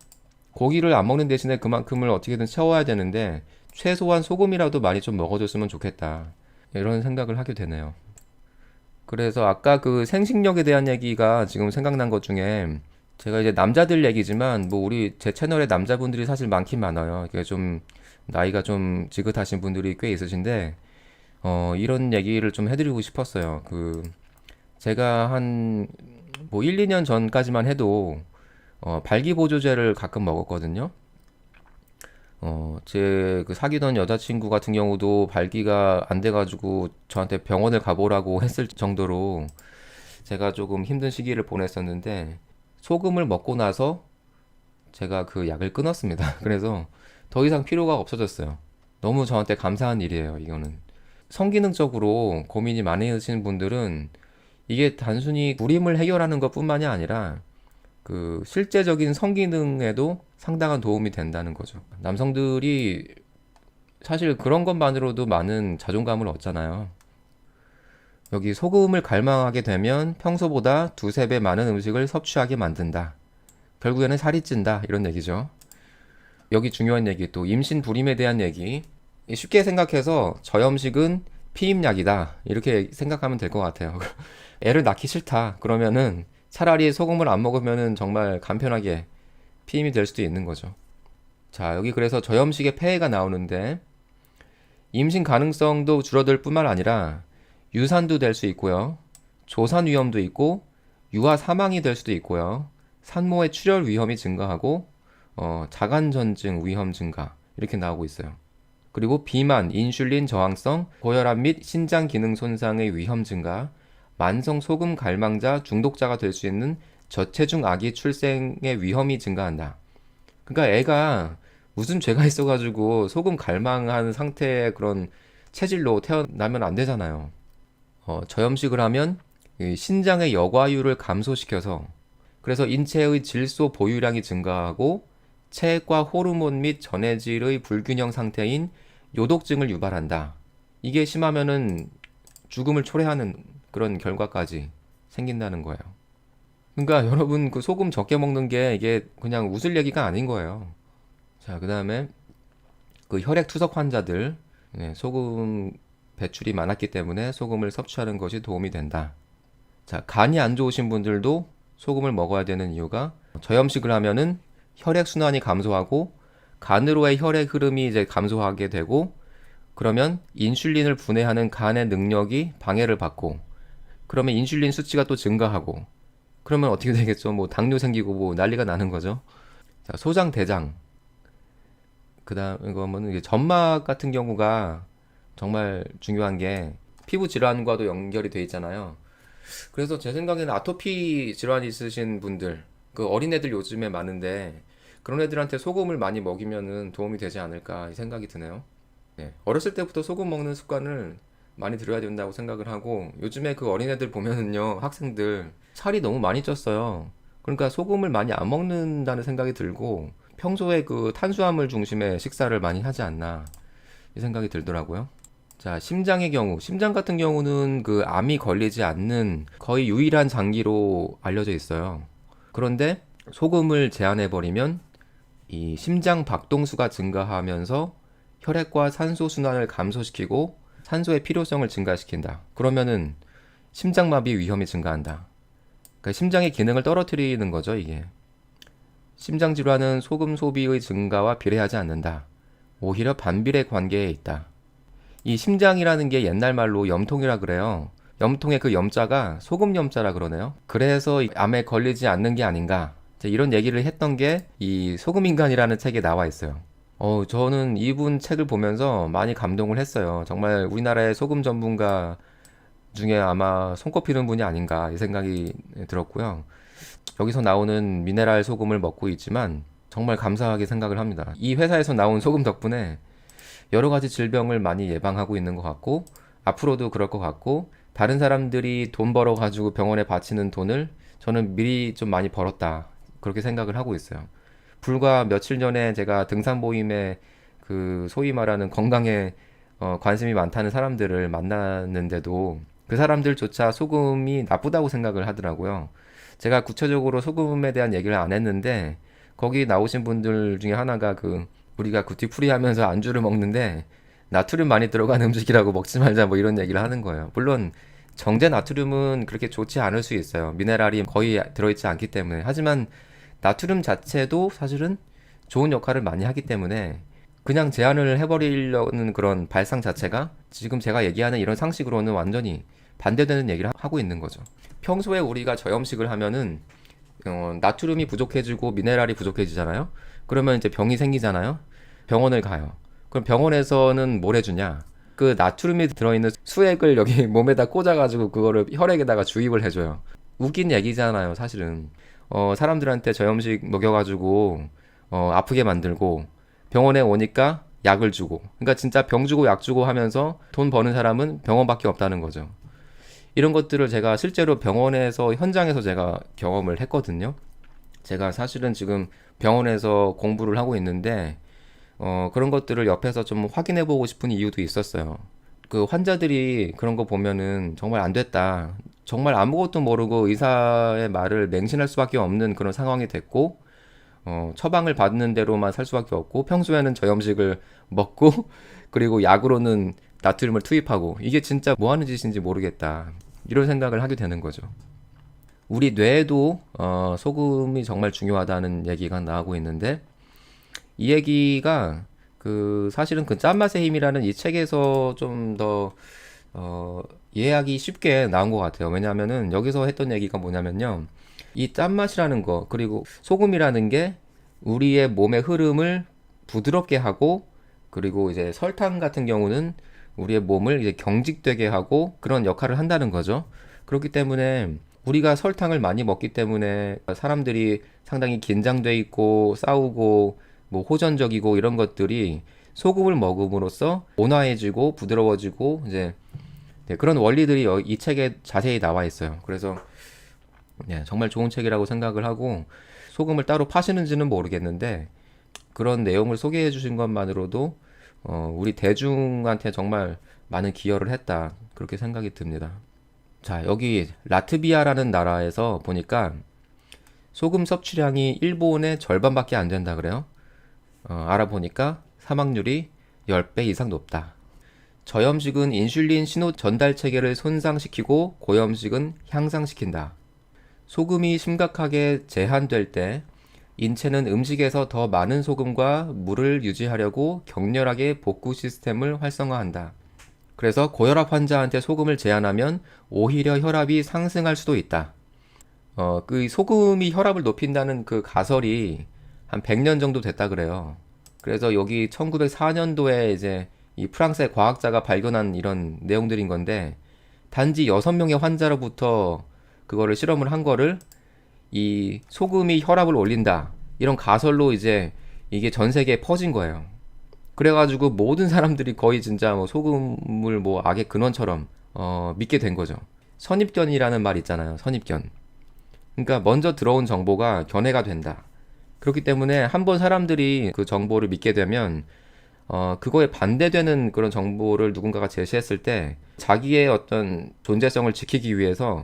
고기를 안 먹는 대신에 그만큼을 어떻게든 채워야 되는데 최소한 소금이라도 많이 좀 먹어줬으면 좋겠다. 이런 생각을 하게 되네요. 그래서 아까 그 생식력에 대한 얘기가 지금 생각난 것 중에 제가 이제 남자들 얘기지만 뭐 우리 제 채널에 남자분들이 사실 많긴 많아요. 이게 좀 나이가 좀 지긋하신 분들이 꽤 있으신데 이런 얘기를 좀 해드리고 싶었어요. 그 제가 한 뭐 1, 2년 전까지만 해도 발기보조제를 가끔 먹었거든요. 제 그 사귀던 여자친구 같은 경우도 발기가 안 돼가지고 저한테 병원을 가보라고 했을 정도로 제가 조금 힘든 시기를 보냈었는데 소금을 먹고 나서 제가 그 약을 끊었습니다. 그래서 더 이상 필요가 없어졌어요. 너무 저한테 감사한 일이에요, 이거는. 성기능적으로 고민이 많으신 분들은 이게 단순히 불임을 해결하는 것뿐만이 아니라 그 실제적인 성기능에도 상당한 도움이 된다는 거죠. 남성들이 사실 그런 것만으로도 많은 자존감을 얻잖아요. 여기 소금을 갈망하게 되면 평소보다 두세 배 많은 음식을 섭취하게 만든다. 결국에는 살이 찐다. 이런 얘기죠. 여기 중요한 얘기 또 임신 불임에 대한 얘기. 쉽게 생각해서 저염식은 피임약이다. 이렇게 생각하면 될 것 같아요. 애를 낳기 싫다. 그러면은 차라리 소금을 안 먹으면은 정말 간편하게 피임이 될 수도 있는 거죠. 자, 여기 그래서 저염식의 폐해가 나오는데 임신 가능성도 줄어들 뿐만 아니라 유산도 될 수 있고요. 조산 위험도 있고 유아 사망이 될 수도 있고요. 산모의 출혈 위험이 증가하고 자간 전증 위험 증가 이렇게 나오고 있어요. 그리고 비만, 인슐린 저항성, 고혈압 및 신장 기능 손상의 위험 증가, 만성 소금 갈망자 중독자가 될 수 있는 저체중 아기 출생의 위험이 증가한다. 그러니까 애가 무슨 죄가 있어가지고 소금 갈망한 상태의 그런 체질로 태어나면 안 되잖아요. 저염식을 하면 이 신장의 여과율을 감소시켜서 그래서 인체의 질소 보유량이 증가하고 체액과 호르몬 및 전해질의 불균형 상태인 요독증을 유발한다. 이게 심하면은 죽음을 초래하는 그런 결과까지 생긴다는 거예요. 그러니까 여러분 그 소금 적게 먹는 게 이게 그냥 웃을 얘기가 아닌 거예요. 자, 그다음에 그 혈액 투석 환자들 소금 배출이 많았기 때문에 소금을 섭취하는 것이 도움이 된다. 자, 간이 안 좋으신 분들도 소금을 먹어야 되는 이유가 저염식을 하면은 혈액 순환이 감소하고 간으로의 혈액 흐름이 이제 감소하게 되고 그러면 인슐린을 분해하는 간의 능력이 방해를 받고 그러면 인슐린 수치가 또 증가하고 그러면 어떻게 되겠죠? 뭐 당뇨 생기고 뭐 난리가 나는 거죠. 자, 소장 대장. 그다음 이거는 이게 점막 같은 경우가 정말 중요한 게 피부 질환과도 연결이 돼 있잖아요. 그래서 제 생각에는 아토피 질환이 있으신 분들, 그 어린애들 요즘에 많은데 그런 애들한테 소금을 많이 먹이면은 도움이 되지 않을까 이 생각이 드네요. 네, 어렸을 때부터 소금 먹는 습관을 많이 들여야 된다고 생각을 하고 요즘에 그 어린애들 보면은요 학생들 살이 너무 많이 쪘어요. 그러니까 소금을 많이 안 먹는다는 생각이 들고 평소에 그 탄수화물 중심의 식사를 많이 하지 않나 이 생각이 들더라고요. 자, 심장의 경우, 심장 같은 경우는 그 암이 걸리지 않는 거의 유일한 장기로 알려져 있어요. 그런데 소금을 제한해버리면 이 심장 박동수가 증가하면서 혈액과 산소 순환을 감소시키고 산소의 필요성을 증가시킨다. 그러면은 심장마비 위험이 증가한다. 그러니까 심장의 기능을 떨어뜨리는 거죠, 이게. 심장 질환은 소금 소비의 증가와 비례하지 않는다. 오히려 반비례 관계에 있다. 이 심장이라는 게 옛날 말로 염통이라 그래요. 염통의 그 염자가 소금 염자라 그러네요. 그래서 암에 걸리지 않는 게 아닌가. 이런 얘기를 했던 게 이 소금인간이라는 책에 나와 있어요. 저는 이분 책을 보면서 많이 감동을 했어요. 정말 우리나라의 소금 전문가 중에 아마 손꼽히는 분이 아닌가 이 생각이 들었고요. 여기서 나오는 미네랄 소금을 먹고 있지만 정말 감사하게 생각을 합니다. 이 회사에서 나온 소금 덕분에 여러 가지 질병을 많이 예방하고 있는 것 같고 앞으로도 그럴 것 같고 다른 사람들이 돈 벌어 가지고 병원에 바치는 돈을 저는 미리 좀 많이 벌었다 그렇게 생각을 하고 있어요. 불과 며칠 전에 제가 등산 모임에 그 소위 말하는 건강에 관심이 많다는 사람들을 만났는데도 그 사람들조차 소금이 나쁘다고 생각을 하더라고요. 제가 구체적으로 소금에 대한 얘기를 안 했는데 거기 나오신 분들 중에 하나가 그 우리가 구티프리 하면서 안주를 먹는데 나트륨 많이 들어간 음식이라고 먹지 말자 뭐 이런 얘기를 하는 거예요. 물론 정제 나트륨은 그렇게 좋지 않을 수 있어요. 미네랄이 거의 들어있지 않기 때문에. 하지만 나트륨 자체도 사실은 좋은 역할을 많이 하기 때문에 그냥 제한을 해버리려는 그런 발상 자체가 지금 제가 얘기하는 이런 상식으로는 완전히 반대되는 얘기를 하고 있는 거죠. 평소에 우리가 저염식을 하면은 나트륨이 부족해지고 미네랄이 부족해지잖아요. 그러면 이제 병이 생기잖아요. 병원을 가요. 그럼 병원에서는 뭘 해주냐? 그 나트륨이 들어있는 수액을 여기 몸에다 꽂아가지고 그거를 혈액에다가 주입을 해줘요. 웃긴 얘기잖아요, 사실은. 사람들한테 저염식 먹여가지고 아프게 만들고 병원에 오니까 약을 주고. 그러니까 진짜 병 주고 약 주고 하면서 돈 버는 사람은 병원밖에 없다는 거죠. 이런 것들을 제가 실제로 병원에서 현장에서 제가 경험을 했거든요. 제가 사실은 지금 병원에서 공부를 하고 있는데 그런 것들을 옆에서 좀 확인해 보고 싶은 이유도 있었어요. 그 환자들이 그런 거 보면은 정말 안 됐다. 정말 아무것도 모르고 의사의 말을 맹신할 수밖에 없는 그런 상황이 됐고 처방을 받는 대로만 살 수밖에 없고 평소에는 저염식을 먹고 그리고 약으로는 나트륨을 투입하고 이게 진짜 뭐 하는 짓인지 모르겠다. 이런 생각을 하게 되는 거죠. 우리 뇌에도 소금이 정말 중요하다는 얘기가 나오고 있는데 이 얘기가 사실은 그 짠맛의 힘이라는 이 책에서 좀 더 이해하기 쉽게 나온 것 같아요. 왜냐하면은 여기서 했던 얘기가 뭐냐면요. 이 짠맛이라는 거, 그리고 소금이라는 게 우리의 몸의 흐름을 부드럽게 하고, 그리고 이제 설탕 같은 경우는 우리의 몸을 이제 경직되게 하고 그런 역할을 한다는 거죠. 그렇기 때문에 우리가 설탕을 많이 먹기 때문에 사람들이 상당히 긴장돼 있고 싸우고 뭐 호전적이고 이런 것들이 소금을 먹음으로써 온화해지고 부드러워지고 이제 네, 그런 원리들이 이 책에 자세히 나와 있어요. 그래서 네, 정말 좋은 책이라고 생각을 하고 소금을 따로 파시는지는 모르겠는데 그런 내용을 소개해 주신 것만으로도 우리 대중한테 정말 많은 기여를 했다. 그렇게 생각이 듭니다. 자, 여기 라트비아라는 나라에서 보니까 소금 섭취량이 일본의 절반밖에 안 된다 그래요. 알아보니까 사망률이 10배 이상 높다. 저염식은 인슐린 신호 전달 체계를 손상시키고 고염식은 향상시킨다. 소금이 심각하게 제한될 때 인체는 음식에서 더 많은 소금과 물을 유지하려고 격렬하게 복구 시스템을 활성화한다. 그래서 고혈압 환자한테 소금을 제한하면 오히려 혈압이 상승할 수도 있다. 그 소금이 혈압을 높인다는 그 가설이 한 100년 정도 됐다 그래요. 그래서 여기 1904년도에 이제 이 프랑스의 과학자가 발견한 이런 내용들인 건데 단지 6명의 환자로부터 그거를 실험을 한 거를 이 소금이 혈압을 올린다. 이런 가설로 이제 이게 전 세계에 퍼진 거예요. 그래가지고 모든 사람들이 거의 진짜 뭐 소금을 뭐 악의 근원처럼 믿게 된 거죠. 선입견이라는 말 있잖아요. 선입견. 그러니까 먼저 들어온 정보가 견해가 된다. 그렇기 때문에 한번 사람들이 그 정보를 믿게 되면 그거에 반대되는 그런 정보를 누군가가 제시했을 때 자기의 어떤 존재성을 지키기 위해서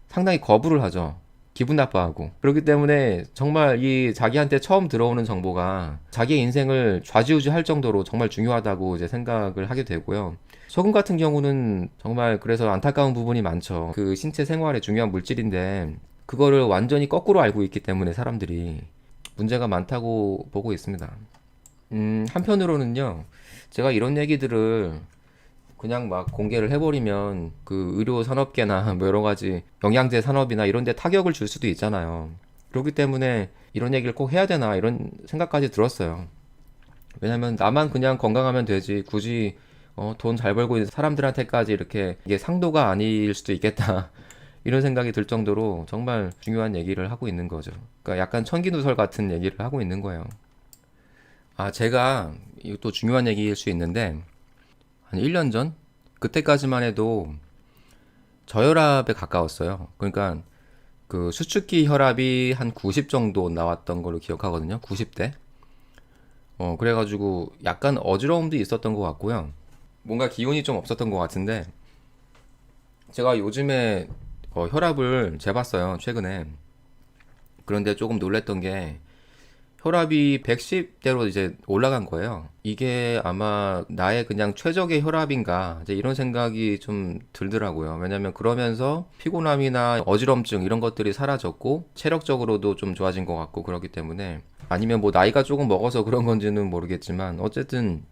상당히 거부를 하죠. 기분 나빠하고. 그렇기 때문에 정말 이 자기한테 처음 들어오는 정보가 자기의 인생을 좌지우지할 정도로 정말 중요하다고 이제 생각을 하게 되고요. 소금 같은 경우는 정말 그래서 안타까운 부분이 많죠. 그 신체 생활에 중요한 물질인데 그거를 완전히 거꾸로 알고 있기 때문에 사람들이 문제가 많다고 보고 있습니다. 한편으로는요, 제가 이런 얘기들을 그냥 막 공개를 해버리면 그 의료 산업계나 뭐 여러 가지 영양제 산업이나 이런 데 타격을 줄 수도 있잖아요. 그렇기 때문에 이런 얘기를 꼭 해야 되나 이런 생각까지 들었어요. 왜냐면 나만 그냥 건강하면 되지 굳이 돈 잘 벌고 있는 사람들한테까지 이렇게 이게 상도가 아닐 수도 있겠다. 이런 생각이 들 정도로 정말 중요한 얘기를 하고 있는 거죠. 그러니까 약간 천기누설 같은 얘기를 하고 있는 거예요. 아, 제가 이것도 중요한 얘기일 수 있는데 한 1년 전? 그때까지만 해도 저혈압에 가까웠어요. 그러니까 그 수축기 혈압이 한 90 정도 나왔던 걸로 기억하거든요. 90대. 그래가지고 약간 어지러움도 있었던 것 같고요. 뭔가 기운이 좀 없었던 것 같은데 제가 요즘에 혈압을 재봤어요. 최근에. 그런데 조금 놀랬던 게 혈압이 110대로 이제 올라간 거예요. 이게 아마 나의 그냥 최적의 혈압인가 이제 이런 생각이 좀 들더라고요. 왜냐면 그러면서 피곤함이나 어지럼증 이런 것들이 사라졌고 체력적으로도 좀 좋아진 것 같고 그렇기 때문에 아니면 뭐 나이가 조금 먹어서 그런 건지는 모르겠지만 어쨌든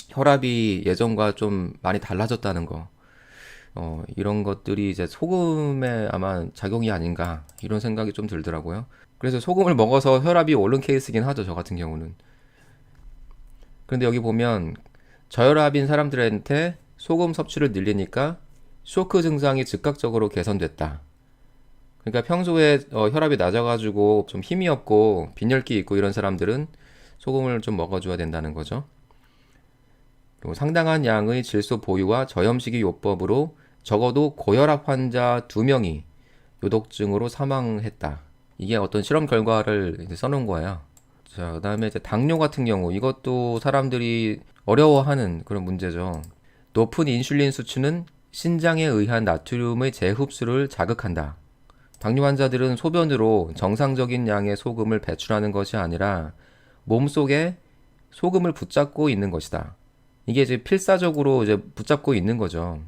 혈압이 예전과 좀 많이 달라졌다는 거. 이런 것들이 이제 소금에 아마 작용이 아닌가 이런 생각이 좀 들더라고요. 그래서 소금을 먹어서 혈압이 오른 케이스긴 하죠, 저 같은 경우는. 그런데 여기 보면 저혈압인 사람들한테 소금 섭취를 늘리니까 쇼크 증상이 즉각적으로 개선됐다. 그러니까 평소에 혈압이 낮아가지고 좀 힘이 없고 빈혈기 있고 이런 사람들은 소금을 좀 먹어줘야 된다는 거죠. 그리고 상당한 양의 질소 보유와 저염식이 요법으로 적어도 고혈압 환자 2명이 요독증으로 사망했다. 이게 어떤 실험 결과를 이제 써놓은 거예요. 자, 그다음에 이제 당뇨 같은 경우 이것도 사람들이 어려워하는 그런 문제죠. 높은 인슐린 수치는 신장에 의한 나트륨의 재흡수를 자극한다. 당뇨 환자들은 소변으로 정상적인 양의 소금을 배출하는 것이 아니라 몸속에 소금을 붙잡고 있는 것이다. 이게 이제 필사적으로 이제 붙잡고 있는 거죠.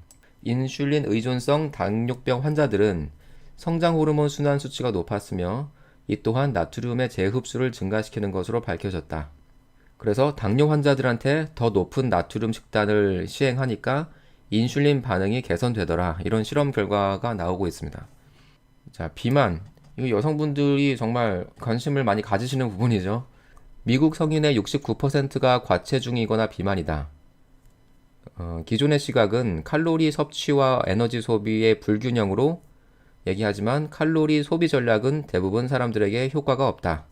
인슐린 의존성 당뇨병 환자들은 성장 호르몬 순환 수치가 높았으며 이 또한 나트륨의 재흡수를 증가시키는 것으로 밝혀졌다. 그래서 당뇨 환자들한테 더 높은 나트륨 식단을 시행하니까 인슐린 반응이 개선되더라. 이런 실험 결과가 나오고 있습니다. 자, 비만. 이거 여성분들이 정말 관심을 많이 가지시는 부분이죠. 미국 성인의 69%가 과체중이거나 비만이다. 기존의 시각은 칼로리 섭취와 에너지 소비의 불균형으로 얘기하지만 칼로리 소비 전략은 대부분 사람들에게 효과가 없다.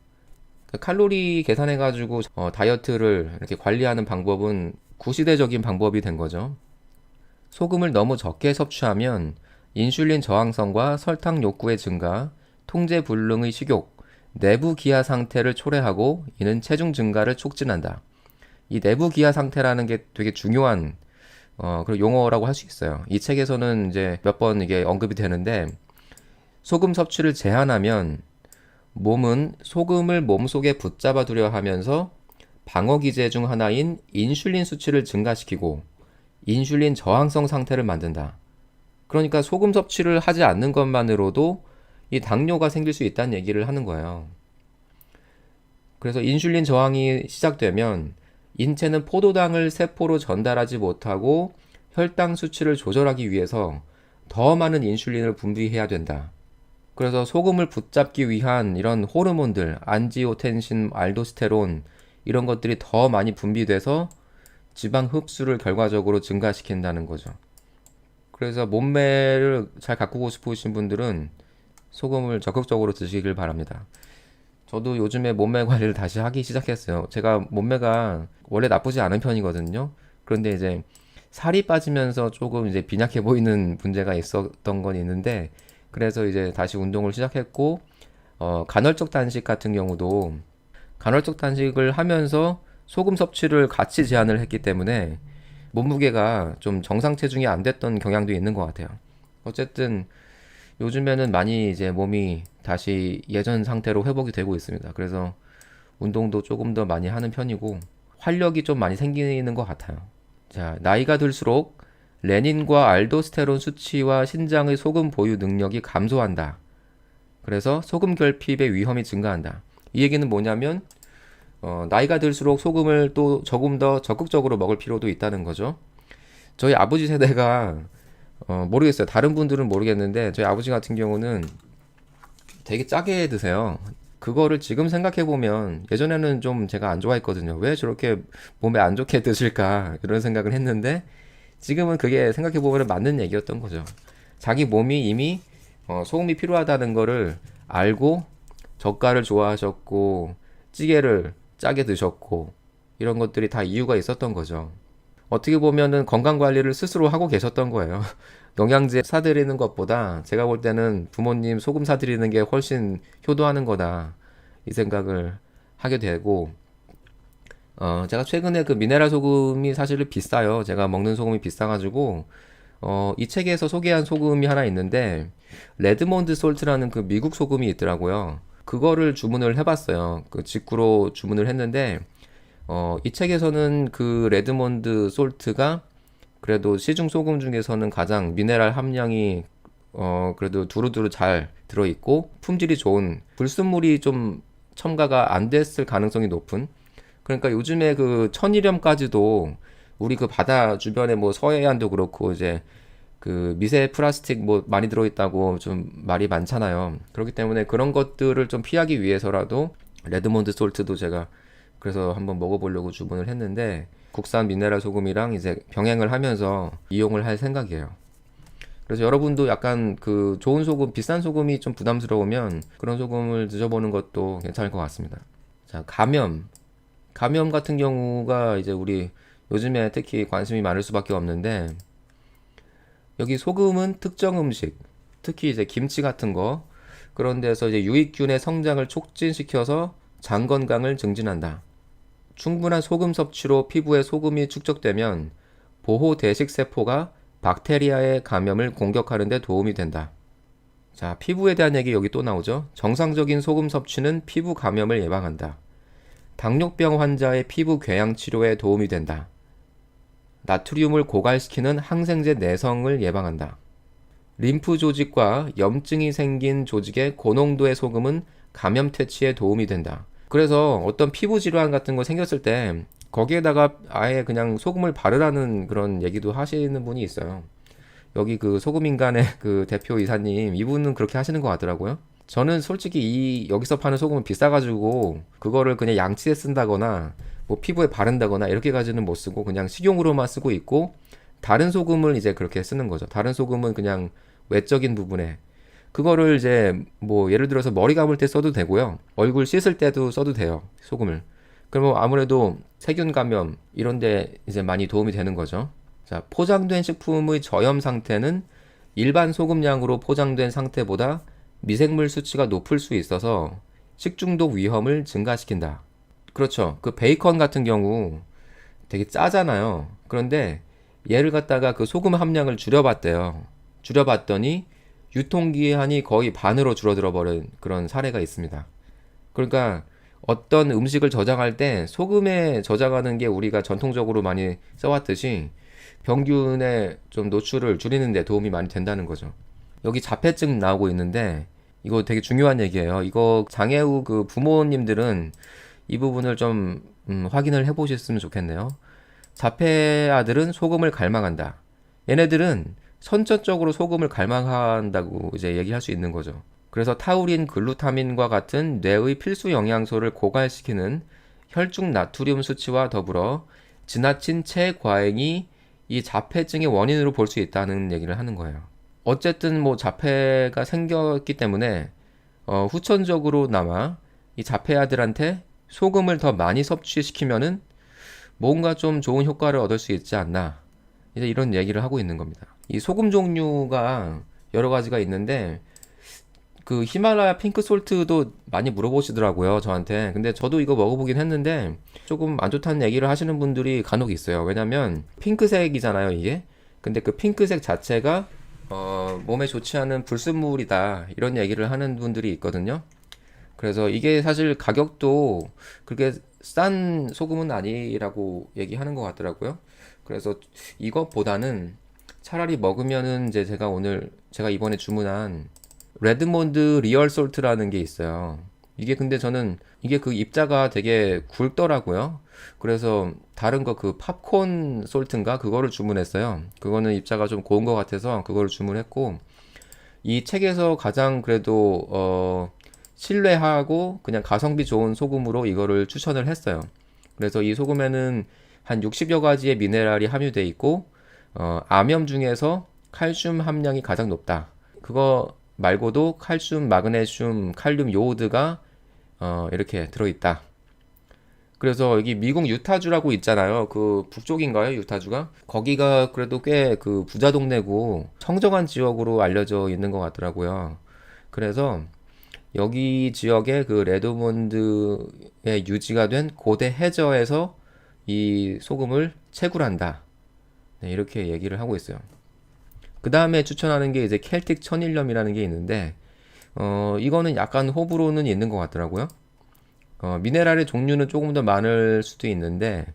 칼로리 계산해가지고 다이어트를 이렇게 관리하는 방법은 구시대적인 방법이 된 거죠. 소금을 너무 적게 섭취하면 인슐린 저항성과 설탕 욕구의 증가, 통제 불능의 식욕, 내부 기하 상태를 초래하고 이는 체중 증가를 촉진한다. 이 내부 기하 상태라는 게 되게 중요한 그런 용어라고 할 수 있어요. 이 책에서는 이제 몇 번 이게 언급이 되는데 소금 섭취를 제한하면 몸은 소금을 몸속에 붙잡아 두려 하면서 방어 기제 중 하나인 인슐린 수치를 증가시키고 인슐린 저항성 상태를 만든다. 그러니까 소금 섭취를 하지 않는 것만으로도 이 당뇨가 생길 수 있다는 얘기를 하는 거예요. 그래서 인슐린 저항이 시작되면 인체는 포도당을 세포로 전달하지 못하고 혈당 수치를 조절하기 위해서 더 많은 인슐린을 분비해야 된다. 그래서 소금을 붙잡기 위한 이런 호르몬들, 안지오텐신, 알도스테론 이런 것들이 더 많이 분비돼서 지방 흡수를 결과적으로 증가시킨다는 거죠. 그래서 몸매를 잘 가꾸고 싶으신 분들은 소금을 적극적으로 드시길 바랍니다. 저도 요즘에 몸매 관리를 다시 하기 시작했어요. 제가 몸매가 원래 나쁘지 않은 편이거든요. 그런데 이제 살이 빠지면서 조금 이제 빈약해 보이는 문제가 있었던 건 있는데, 그래서 이제 다시 운동을 시작했고, 간헐적 단식 같은 경우도 간헐적 단식을 하면서 소금 섭취를 같이 제한을 했기 때문에 몸무게가 좀 정상 체중이 안 됐던 경향도 있는 것 같아요. 어쨌든 요즘에는 많이 이제 몸이 다시 예전 상태로 회복이 되고 있습니다. 그래서 운동도 조금 더 많이 하는 편이고 활력이 좀 많이 생기는 것 같아요. 자, 나이가 들수록 레닌과 알도스테론 수치와 신장의 소금 보유 능력이 감소한다. 그래서 소금 결핍의 위험이 증가한다. 이 얘기는 뭐냐면 나이가 들수록 소금을 또 조금 더 적극적으로 먹을 필요도 있다는 거죠. 저희 아버지 세대가 모르겠어요. 다른 분들은 모르겠는데 저희 아버지 같은 경우는 되게 짜게 드세요. 그거를 지금 생각해 보면 예전에는 좀 제가 안 좋아했거든요. 왜 저렇게 몸에 안 좋게 드실까 이런 생각을 했는데 지금은 그게 생각해 보면 맞는 얘기였던 거죠. 자기 몸이 이미 소금이 필요하다는 거를 알고 젓갈을 좋아하셨고 찌개를 짜게 드셨고 이런 것들이 다 이유가 있었던 거죠. 어떻게 보면은 건강 관리를 스스로 하고 계셨던 거예요. 영양제 사드리는 것보다 제가 볼 때는 부모님 소금 사드리는 게 훨씬 효도하는 거다. 이 생각을 하게 되고, 제가 최근에 그 미네랄 소금이 사실 비싸요. 제가 먹는 소금이 비싸가지고, 이 책에서 소개한 소금이 하나 있는데, 레드몬드 솔트라는 그 미국 소금이 있더라고요. 그거를 주문을 해봤어요. 그 직구로 주문을 했는데, 이 책에서는 그 레드몬드 솔트가 그래도 시중 소금 중에서는 가장 미네랄 함량이 그래도 두루두루 잘 들어있고 품질이 좋은 불순물이 좀 첨가가 안 됐을 가능성이 높은 그러니까 요즘에 그 천일염까지도 우리 그 바다 주변에 뭐 서해안도 그렇고 이제 그 미세 플라스틱 뭐 많이 들어있다고 좀 말이 많잖아요. 그렇기 때문에 그런 것들을 좀 피하기 위해서라도 레드몬드 솔트도 제가 그래서 한번 먹어보려고 주문을 했는데 국산 미네랄 소금이랑 이제 병행을 하면서 이용을 할 생각이에요. 그래서 여러분도 약간 그 좋은 소금, 비싼 소금이 좀 부담스러우면 그런 소금을 드셔보는 것도 괜찮을 것 같습니다. 자, 감염 같은 경우가 이제 우리 요즘에 특히 관심이 많을 수밖에 없는데 여기 소금은 특정 음식, 특히 이제 김치 같은 거 그런 데서 이제 유익균의 성장을 촉진시켜서 장 건강을 증진한다. 충분한 소금 섭취로 피부에 소금이 축적되면 보호 대식 세포가 박테리아의 감염을 공격하는 데 도움이 된다. 자, 피부에 대한 얘기 여기 또 나오죠. 정상적인 소금 섭취는 피부 감염을 예방한다. 당뇨병 환자의 피부 궤양 치료에 도움이 된다. 나트륨을 고갈시키는 항생제 내성을 예방한다. 림프 조직과 염증이 생긴 조직의 고농도의 소금은 감염 퇴치에 도움이 된다. 그래서 어떤 피부 질환 같은 거 생겼을 때 거기에다가 아예 그냥 소금을 바르라는 그런 얘기도 하시는 분이 있어요. 여기 그 소금인간의 그 대표 이사님, 이분은 그렇게 하시는 것 같더라고요. 저는 솔직히 이 여기서 파는 소금은 비싸가지고 그거를 그냥 양치에 쓴다거나 뭐 피부에 바른다거나 이렇게까지는 못 쓰고 그냥 식용으로만 쓰고 있고, 다른 소금을 이제 그렇게 쓰는 거죠. 다른 소금은 그냥 외적인 부분에, 그거를 이제 뭐 예를 들어서 머리 감을 때 써도 되고요. 얼굴 씻을 때도 써도 돼요. 소금을. 그러면 아무래도 세균 감염 이런 데 이제 많이 도움이 되는 거죠. 자, 포장된 식품의 저염 상태는 일반 소금량으로 포장된 상태보다 미생물 수치가 높을 수 있어서 식중독 위험을 증가시킨다. 그렇죠. 그 베이컨 같은 경우 되게 짜잖아요. 그런데 얘를 갖다가 그 소금 함량을 줄여봤대요. 줄여봤더니 유통기한이 거의 반으로 줄어들어 버린 그런 사례가 있습니다. 그러니까 어떤 음식을 저장할 때 소금에 저장하는 게 우리가 전통적으로 많이 써왔듯이 병균의 좀 노출을 줄이는 데 도움이 많이 된다는 거죠. 여기 자폐증 나오고 있는데 이거 되게 중요한 얘기예요. 이거 장애우 그 부모님들은 이 부분을 좀 확인을 해보셨으면 좋겠네요. 자폐 아들은 소금을 갈망한다. 얘네들은 선천적으로 소금을 갈망한다고 이제 얘기할 수 있는 거죠. 그래서 타우린, 글루타민과 같은 뇌의 필수 영양소를 고갈시키는 혈중 나트륨 수치와 더불어 지나친 체과행이 이 자폐증의 원인으로 볼 수 있다는 얘기를 하는 거예요. 어쨌든 뭐 자폐가 생겼기 때문에 후천적으로나마 이 자폐 아들한테 소금을 더 많이 섭취시키면은 뭔가 좀 좋은 효과를 얻을 수 있지 않나, 이제 이런 얘기를 하고 있는 겁니다. 이 소금 종류가 여러 가지가 있는데 그 히말라야 핑크 솔트도 많이 물어보시더라고요, 저한테. 근데 저도 이거 먹어보긴 했는데 조금 안 좋다는 얘기를 하시는 분들이 간혹 있어요. 왜냐면 핑크색이잖아요, 이게. 근데 그 핑크색 자체가 몸에 좋지 않은 불순물이다, 이런 얘기를 하는 분들이 있거든요. 그래서 이게 사실 가격도 그렇게 싼 소금은 아니라고 얘기하는 것 같더라고요. 그래서 이것보다는 차라리 먹으면은 이제 제가 이번에 주문한 레드몬드 리얼 솔트라는 게 있어요. 이게 근데 저는 이게 그 입자가 되게 굵더라고요. 그래서 다른 거 그 팝콘 솔트인가 그거를 주문했어요. 그거는 입자가 좀 고운 것 같아서 그거를 주문했고, 이 책에서 가장 그래도 신뢰하고 그냥 가성비 좋은 소금으로 이거를 추천을 했어요. 그래서 이 소금에는 한 60여 가지의 미네랄이 함유돼 있고 암염 중에서 칼슘 함량이 가장 높다. 그거 말고도 칼슘, 마그네슘, 칼륨, 요오드가 이렇게 들어있다. 그래서 여기 미국 유타주라고 있잖아요. 그 북쪽인가요, 유타주가? 거기가 그래도 꽤 그 부자 동네고 청정한 지역으로 알려져 있는 것 같더라고요. 그래서 여기 지역의 그 레드몬드에 유지가 된 고대 해저에서 이 소금을 채굴한다. 네, 이렇게 얘기를 하고 있어요. 그 다음에 추천하는 게 이제 켈틱 천일염이라는 게 있는데, 이거는 약간 호불호는 있는 것 같더라고요. 미네랄의 종류는 조금 더 많을 수도 있는데,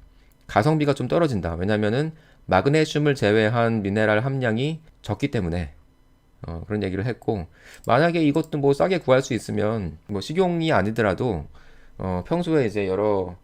가성비가 좀 떨어진다. 왜냐면은, 마그네슘을 제외한 미네랄 함량이 적기 때문에, 그런 얘기를 했고, 만약에 이것도 뭐 싸게 구할 수 있으면, 뭐 식용이 아니더라도, 평소에 이제 여러,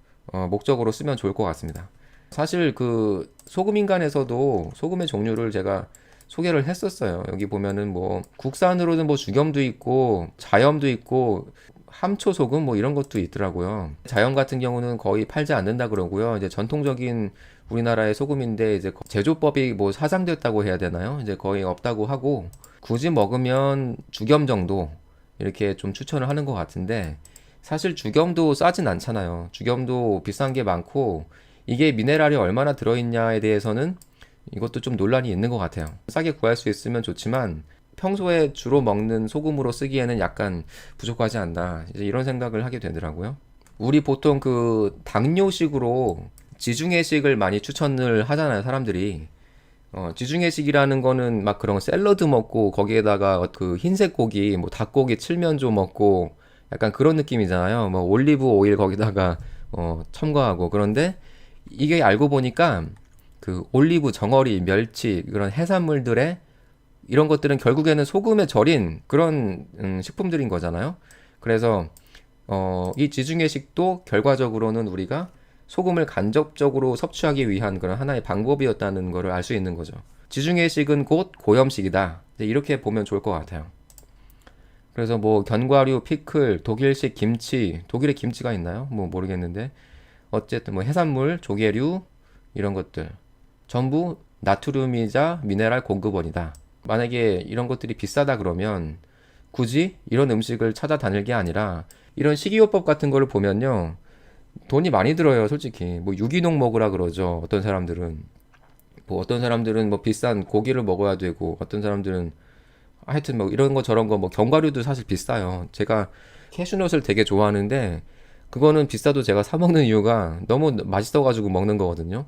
목적으로 쓰면 좋을 것 같습니다. 사실 그 소금인간에서도 소금의 종류를 제가 소개를 했었어요. 여기 보면은 뭐 국산으로는 뭐 죽염도 있고 자염도 있고 함초 소금 뭐 이런 것도 있더라고요. 자염 같은 경우는 거의 팔지 않는다 그러고요. 이제 전통적인 우리나라의 소금인데 이제 제조법이 뭐 사장됐다고 해야 되나요? 이제 거의 없다고 하고, 굳이 먹으면 죽염 정도 이렇게 좀 추천을 하는 것 같은데, 사실 죽염도 싸진 않잖아요. 죽염도 비싼 게 많고, 이게 미네랄이 얼마나 들어있냐에 대해서는 이것도 좀 논란이 있는 것 같아요. 싸게 구할 수 있으면 좋지만 평소에 주로 먹는 소금으로 쓰기에는 약간 부족하지 않나, 이제 이런 생각을 하게 되더라고요. 우리 보통 그 당뇨식으로 지중해식을 많이 추천을 하잖아요, 사람들이. 지중해식이라는 거는 막 그런 샐러드 먹고 거기에다가 그 흰색 고기, 뭐 닭고기 칠면조 먹고 약간 그런 느낌이잖아요. 뭐 올리브 오일 거기다가 첨가하고. 그런데 이게 알고 보니까 그 올리브, 정어리, 멸치 그런 해산물들의 이런 것들은 결국에는 소금에 절인 그런 식품들인 거잖아요. 그래서 이 지중해식도 결과적으로는 우리가 소금을 간접적으로 섭취하기 위한 그런 하나의 방법이었다는 것을 알 수 있는 거죠. 지중해식은 곧 고염식이다. 이렇게 보면 좋을 것 같아요. 그래서 뭐 견과류, 피클, 독일식 김치, 독일에 김치가 있나요? 뭐 모르겠는데 어쨌든 뭐 해산물, 조개류 이런 것들 전부 나트륨이자 미네랄 공급원이다. 만약에 이런 것들이 비싸다 그러면 굳이 이런 음식을 찾아다닐 게 아니라 이런 식이요법 같은 거를 보면요. 돈이 많이 들어요, 솔직히. 뭐 유기농 먹으라 그러죠. 어떤 사람들은. 뭐 어떤 사람들은 뭐 비싼 고기를 먹어야 되고 어떤 사람들은 하여튼 뭐 이런 거 저런 거 뭐 견과류도 사실 비싸요. 제가 캐슈넛을 되게 좋아하는데 그거는 비싸도 제가 사 먹는 이유가 너무 맛있어가지고 먹는 거거든요.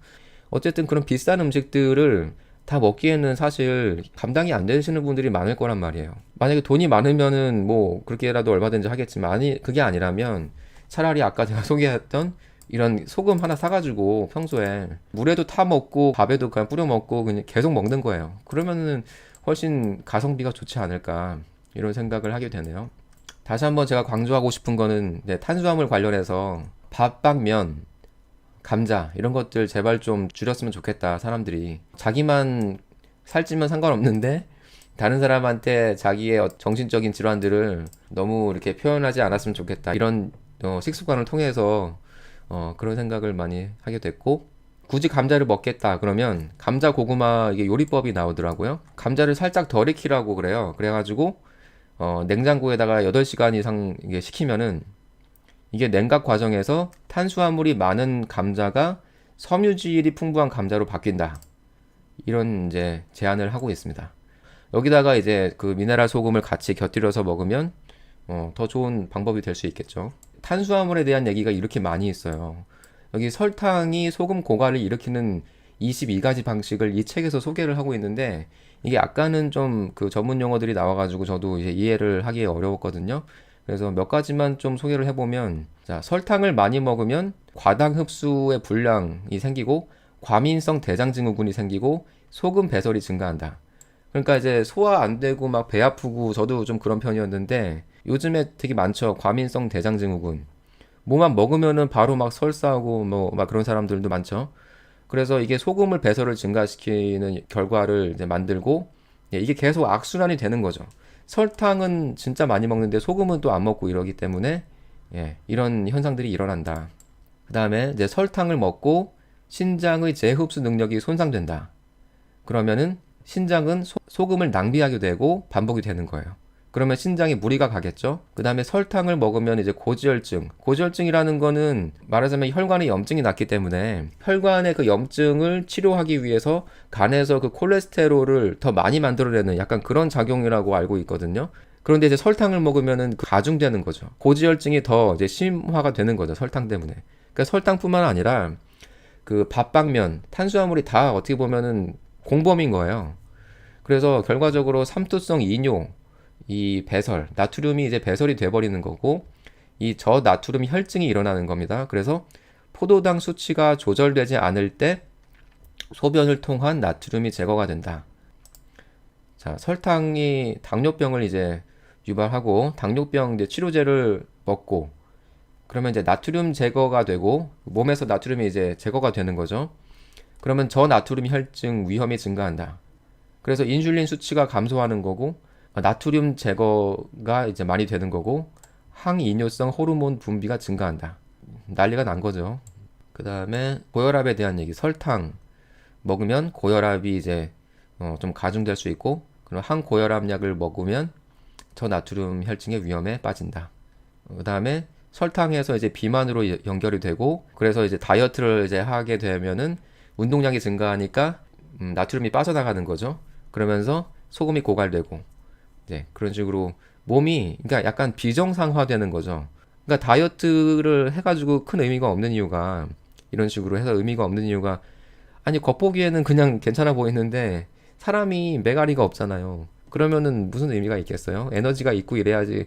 어쨌든 그런 비싼 음식들을 다 먹기에는 사실 감당이 안 되시는 분들이 많을 거란 말이에요. 만약에 돈이 많으면은 뭐 그렇게라도 얼마든지 하겠지만 아니 그게 아니라면 차라리 아까 제가 소개했던 이런 소금 하나 사가지고 평소에 물에도 타 먹고 밥에도 그냥 뿌려 먹고 그냥 계속 먹는 거예요. 그러면은 훨씬 가성비가 좋지 않을까 이런 생각을 하게 되네요. 다시 한번 제가 강조하고 싶은 거는 탄수화물 관련해서 밥, 빵, 면, 감자 이런 것들 제발 좀 줄였으면 좋겠다. 사람들이 자기만 살찌면 상관없는데 다른 사람한테 자기의 정신적인 질환들을 너무 이렇게 표현하지 않았으면 좋겠다. 이런 식습관을 통해서 그런 생각을 많이 하게 됐고 굳이 감자를 먹겠다 그러면 감자 고구마 이게 요리법이 나오더라고요. 감자를 살짝 덜 익히라고 그래요. 그래가지고 냉장고에다가 8시간 이상 이게 식히면은 이게 냉각 과정에서 탄수화물이 많은 감자가 섬유질이 풍부한 감자로 바뀐다. 이런 이제 제안을 하고 있습니다. 여기다가 이제 그 미네랄 소금을 같이 곁들여서 먹으면 더 좋은 방법이 될 수 있겠죠. 탄수화물에 대한 얘기가 이렇게 많이 있어요. 여기 설탕이 소금 고갈을 일으키는 22가지 방식을 이 책에서 소개를 하고 있는데 이게 아까는 좀 그 전문 용어들이 나와가지고 저도 이제 이해를 하기 어려웠거든요. 그래서 몇 가지만 좀 소개를 해보면 자, 설탕을 많이 먹으면 과당 흡수의 불량이 생기고 과민성 대장증후군이 생기고 소금 배설이 증가한다. 그러니까 이제 소화 안 되고 막 배 아프고 저도 좀 그런 편이었는데 요즘에 되게 많죠. 과민성 대장증후군. 뭐만 먹으면은 바로 막 설사하고 뭐 막 그런 사람들도 많죠. 그래서 이게 소금을 배설을 증가시키는 결과를 이제 만들고 이게 계속 악순환이 되는 거죠. 설탕은 진짜 많이 먹는데 소금은 또 안 먹고 이러기 때문에 이런 현상들이 일어난다. 그 다음에 이제 설탕을 먹고 신장의 재흡수 능력이 손상된다. 그러면은 신장은 소금을 낭비하게 되고 반복이 되는 거예요. 그러면 신장에 무리가 가겠죠. 그 다음에 설탕을 먹으면 이제 고지혈증. 고지혈증이라는 거는 말하자면 혈관에 염증이 났기 때문에 혈관의 그 염증을 치료하기 위해서 간에서 그 콜레스테롤을 더 많이 만들어내는 약간 그런 작용이라고 알고 있거든요. 그런데 이제 설탕을 먹으면은 가중되는 거죠. 고지혈증이 더 이제 심화가 되는 거죠. 설탕 때문에. 그러니까 설탕뿐만 아니라 그 밥빵면 탄수화물이 다 어떻게 보면은 공범인 거예요. 그래서 결과적으로 삼투성 이뇨 이 배설, 나트륨이 이제 배설이 돼버리는 거고 이 저나트륨 혈증이 일어나는 겁니다. 그래서 포도당 수치가 조절되지 않을 때 소변을 통한 나트륨이 제거가 된다. 자, 설탕이 당뇨병을 이제 유발하고 당뇨병 이제 치료제를 먹고 그러면 이제 나트륨 제거가 되고 몸에서 나트륨이 이제 제거가 되는 거죠. 그러면 저나트륨 혈증 위험이 증가한다. 그래서 인슐린 수치가 감소하는 거고 나트륨 제거가 이제 많이 되는 거고 항이뇨성 호르몬 분비가 증가한다. 난리가 난 거죠. 그 다음에 고혈압에 대한 얘기. 설탕 먹으면 고혈압이 이제 좀 가중될 수 있고 그럼 항고혈압약을 먹으면 저나트륨 혈증의 위험에 빠진다. 그 다음에 설탕에서 이제 비만으로 연결이 되고 그래서 이제 다이어트를 이제 하게 되면은 운동량이 증가하니까 나트륨이 빠져나가는 거죠. 그러면서 소금이 고갈되고 그런 식으로 몸이 그러니까 약간 비정상화되는 거죠. 그러니까 다이어트를 해가지고 큰 의미가 없는 이유가 이런 식으로 해서 의미가 없는 이유가 아니 겉보기에는 그냥 괜찮아 보이는데 사람이 메가리가 없잖아요. 그러면은 무슨 의미가 있겠어요? 에너지가 있고 이래야지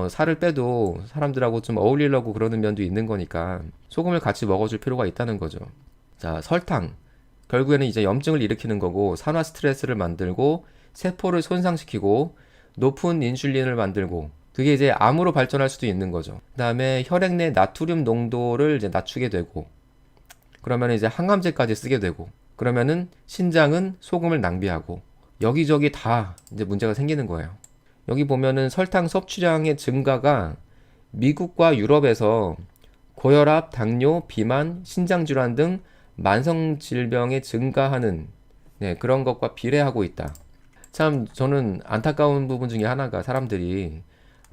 살을 빼도 사람들하고 좀 어울리려고 그러는 면도 있는 거니까 소금을 같이 먹어줄 필요가 있다는 거죠. 자, 설탕. 결국에는 이제 염증을 일으키는 거고 산화 스트레스를 만들고 세포를 손상시키고 높은 인슐린을 만들고 그게 이제 암으로 발전할 수도 있는 거죠. 그다음에 혈액 내 나트륨 농도를 이제 낮추게 되고, 그러면 이제 항암제까지 쓰게 되고, 그러면은 신장은 소금을 낭비하고, 여기저기 다 이제 문제가 생기는 거예요. 여기 보면은 설탕 섭취량의 증가가 미국과 유럽에서 고혈압, 당뇨, 비만, 신장질환 등 만성 질병의 증가하는, 그런 것과 비례하고 있다. 참 저는 안타까운 부분 중에 하나가, 사람들이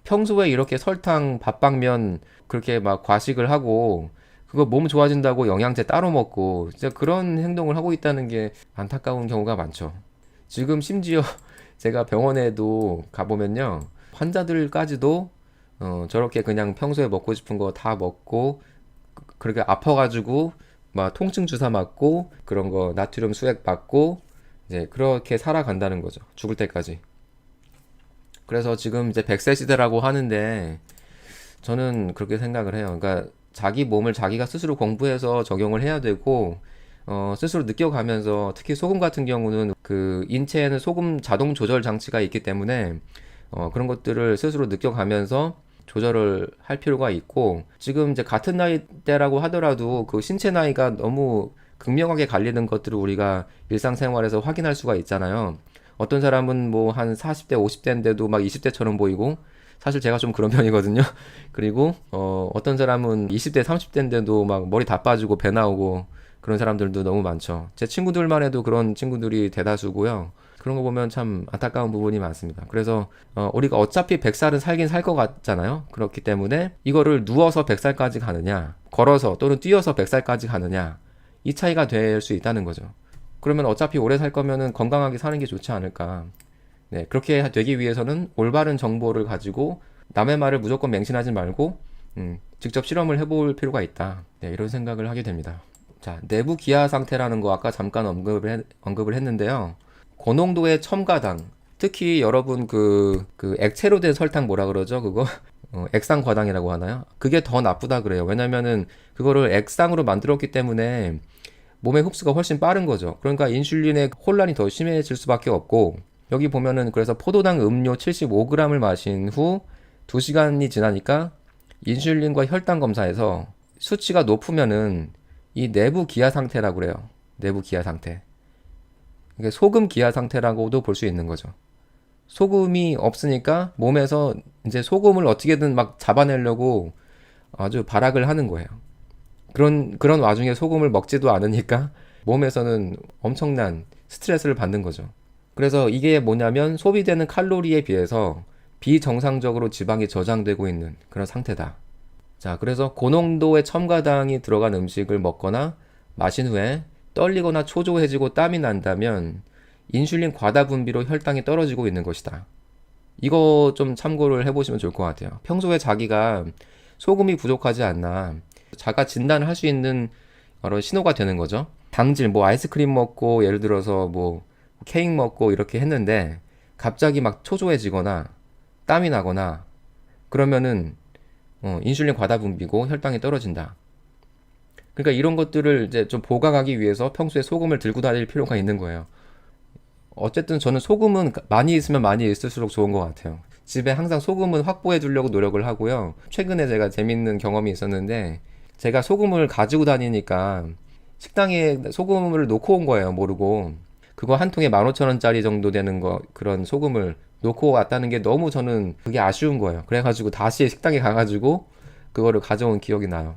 평소에 이렇게 설탕, 밥방면 그렇게 막 과식을 하고 그거 몸 좋아진다고 영양제 따로 먹고 진짜 그런 행동을 하고 있다는 게 안타까운 경우가 많죠. 지금 심지어 제가 병원에도 가보면요, 환자들까지도 저렇게 그냥 평소에 먹고 싶은 거 다 먹고 그렇게 아파가지고 막 통증 주사 맞고 그런 거 나트륨 수액 받고 이제 그렇게 살아간다는 거죠. 죽을 때까지. 그래서 지금 이제 100세 시대라고 하는데 저는 그렇게 생각을 해요. 그러니까 자기 몸을 자기가 스스로 공부해서 적용을 해야 되고, 스스로 느껴가면서, 특히 소금 같은 경우는 그 인체에는 소금 자동 조절 장치가 있기 때문에 그런 것들을 스스로 느껴가면서 조절을 할 필요가 있고, 지금 이제 같은 나이대라고 하더라도 그 신체 나이가 너무 극명하게 갈리는 것들을 우리가 일상생활에서 확인할 수가 있잖아요. 어떤 사람은 뭐 한 40대, 50대인데도 막 20대처럼 보이고, 사실 제가 좀 그런 편이거든요. 그리고 어떤 사람은 20대, 30대인데도 막 머리 다 빠지고 배 나오고 그런 사람들도 너무 많죠. 제 친구들만 해도 그런 친구들이 대다수고요. 그런 거 보면 참 안타까운 부분이 많습니다. 그래서 우리가 어차피 100살은 살긴 살 것 같잖아요. 그렇기 때문에 이거를 누워서 100살까지 가느냐, 걸어서 또는 뛰어서 100살까지 가느냐, 이 차이가 될 수 있다는 거죠. 그러면 어차피 오래 살 거면은 건강하게 사는 게 좋지 않을까. 네, 그렇게 되기 위해서는 올바른 정보를 가지고 남의 말을 무조건 맹신하지 말고 직접 실험을 해볼 필요가 있다. 네, 이런 생각을 하게 됩니다. 자, 내부 기하 상태라는 거 아까 잠깐 언급을 했는데요. 고농도의 첨가당, 특히 여러분 그 액체로 된 설탕 뭐라 그러죠? 그거 액상과당이라고 하나요? 그게 더 나쁘다 그래요. 왜냐면은 그거를 액상으로 만들었기 때문에 몸의 흡수가 훨씬 빠른 거죠. 그러니까 인슐린의 혼란이 더 심해질 수밖에 없고, 여기 보면은 그래서 포도당 음료 75g을 마신 후 2시간이 지나니까 인슐린과 혈당 검사에서 수치가 높으면은 이 내부 기하 상태라고 그래요. 내부 기하 상태. 이게 소금 기하 상태라고도 볼 수 있는 거죠. 소금이 없으니까 몸에서 이제 소금을 어떻게든 막 잡아내려고 아주 발악을 하는 거예요. 그런 와중에 소금을 먹지도 않으니까 몸에서는 엄청난 스트레스를 받는 거죠. 그래서 이게 뭐냐면 소비되는 칼로리에 비해서 비정상적으로 지방이 저장되고 있는 그런 상태다. 자, 그래서 고농도의 첨가당이 들어간 음식을 먹거나 마신 후에 떨리거나 초조해지고 땀이 난다면 인슐린 과다 분비로 혈당이 떨어지고 있는 것이다. 이거 좀 참고를 해보시면 좋을 것 같아요. 평소에 자기가 소금이 부족하지 않나 자가 진단을 할 수 있는 여러 신호가 되는 거죠. 당질, 뭐 아이스크림 먹고 예를 들어서 뭐 케이크 먹고 이렇게 했는데 갑자기 막 초조해지거나 땀이 나거나 그러면은 인슐린 과다 분비고 혈당이 떨어진다. 그러니까 이런 것들을 이제 좀 보강하기 위해서 평소에 소금을 들고 다닐 필요가 있는 거예요. 어쨌든 저는 소금은 많이 있으면 많이 있을수록 좋은 것 같아요. 집에 항상 소금은 확보해 두려고 노력을 하고요. 최근에 제가 재밌는 경험이 있었는데, 제가 소금을 가지고 다니니까 식당에 소금을 놓고 온 거예요, 모르고. 그거 한 통에 15,000원짜리 정도 되는 거, 그런 소금을 놓고 왔다는 게 너무 저는 그게 아쉬운 거예요. 그래가지고 다시 식당에 가가지고 그거를 가져온 기억이 나요.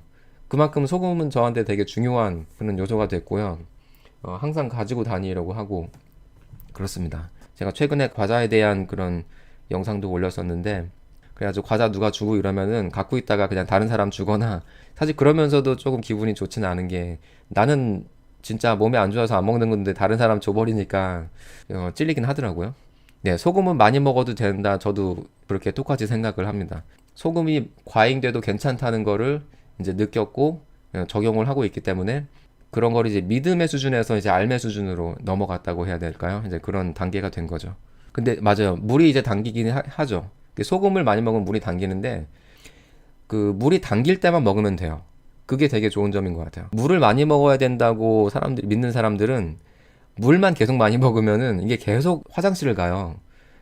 그만큼 소금은 저한테 되게 중요한 그런 요소가 됐고요. 항상 가지고 다니려고 하고 그렇습니다. 제가 최근에 과자에 대한 그런 영상도 올렸었는데, 그래가지고 과자 누가 주고 이러면은 갖고 있다가 그냥 다른 사람 주거나, 사실 그러면서도 조금 기분이 좋지는 않은 게, 나는 진짜 몸에 안 좋아서 안 먹는 건데 다른 사람 줘버리니까 찔리긴 하더라고요. 네, 소금은 많이 먹어도 된다. 저도 그렇게 똑같이 생각을 합니다. 소금이 과잉돼도 괜찮다는 거를 이제 느꼈고 적용을 하고 있기 때문에 그런 걸 이제 믿음의 수준에서 이제 알매 수준으로 넘어갔다고 해야 될까요? 이제 그런 단계가 된 거죠. 근데 맞아요. 물이 이제 당기긴 하죠. 소금을 많이 먹으면 물이 당기는데 그 물이 당길 때만 먹으면 돼요. 그게 되게 좋은 점인 것 같아요. 물을 많이 먹어야 된다고 믿는 사람들은 물만 계속 많이 먹으면은 이게 계속 화장실을 가요.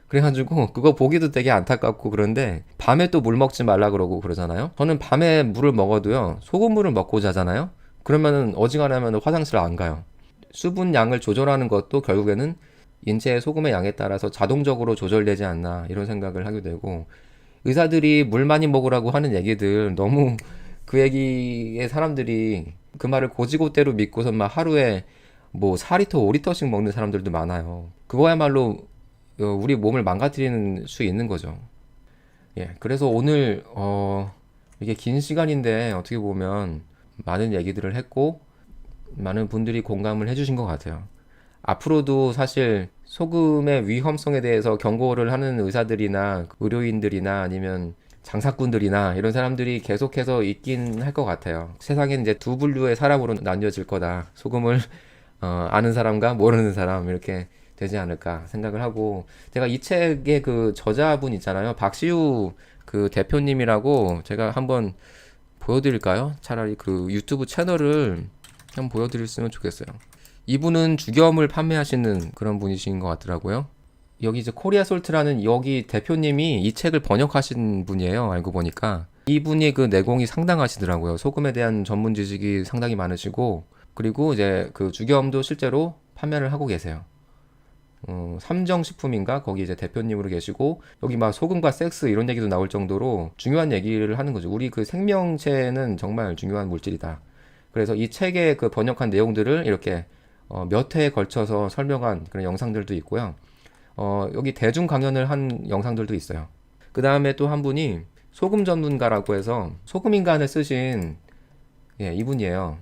그래가지고 그거 보기도 되게 안타깝고 그런데 밤에 또 물 먹지 말라 그러고 그러잖아요. 저는 밤에 물을 먹어도요 소금물을 먹고 자잖아요. 그러면은 어지간하면 화장실 안 가요. 수분 양을 조절하는 것도 결국에는 인체의 소금의 양에 따라서 자동적으로 조절되지 않나 이런 생각을 하게 되고, 의사들이 물 많이 먹으라고 하는 얘기들 너무 그 얘기에 사람들이 그 말을 고지고대로 믿고서 막 하루에 뭐 4리터, 5리터씩 먹는 사람들도 많아요. 그거야말로 우리 몸을 망가뜨리는 수 있는 거죠. 예, 그래서 오늘 이게 긴 시간인데 어떻게 보면 많은 얘기들을 했고 많은 분들이 공감을 해주신 것 같아요. 앞으로도 사실 소금의 위험성에 대해서 경고를 하는 의사들이나 의료인들이나 아니면 장사꾼들이나 이런 사람들이 계속해서 있긴 할 것 같아요. 세상엔 이제 두 분류의 사람으로 나뉘어질 거다. 소금을 아는 사람과 모르는 사람 이렇게 되지 않을까 생각을 하고, 제가 이 책의 그 저자분 있잖아요. 박시우 그 대표님이라고 제가 한번 보여드릴까요? 차라리 그 유튜브 채널을 한번 보여드렸으면 좋겠어요. 이분은 죽염을 판매하시는 그런 분이신 것 같더라고요. 여기 이제 코리아 솔트라는 여기 대표님이 이 책을 번역하신 분이에요. 알고 보니까 이분이 그 내공이 상당하시더라고요. 소금에 대한 전문 지식이 상당히 많으시고, 그리고 이제 그 죽염도 실제로 판매를 하고 계세요. 삼정식품인가 거기 이제 대표님으로 계시고, 여기 막 소금과 섹스 이런 얘기도 나올 정도로 중요한 얘기를 하는 거죠. 우리 그 생명체는 정말 중요한 물질이다. 그래서 이 책에 그 번역한 내용들을 이렇게 몇 회에 걸쳐서 설명한 그런 영상들도 있고요. 여기 대중 강연을 한 영상들도 있어요. 그 다음에 또 한 분이 소금 전문가라고 해서 소금인간을 쓰신 이분이에요.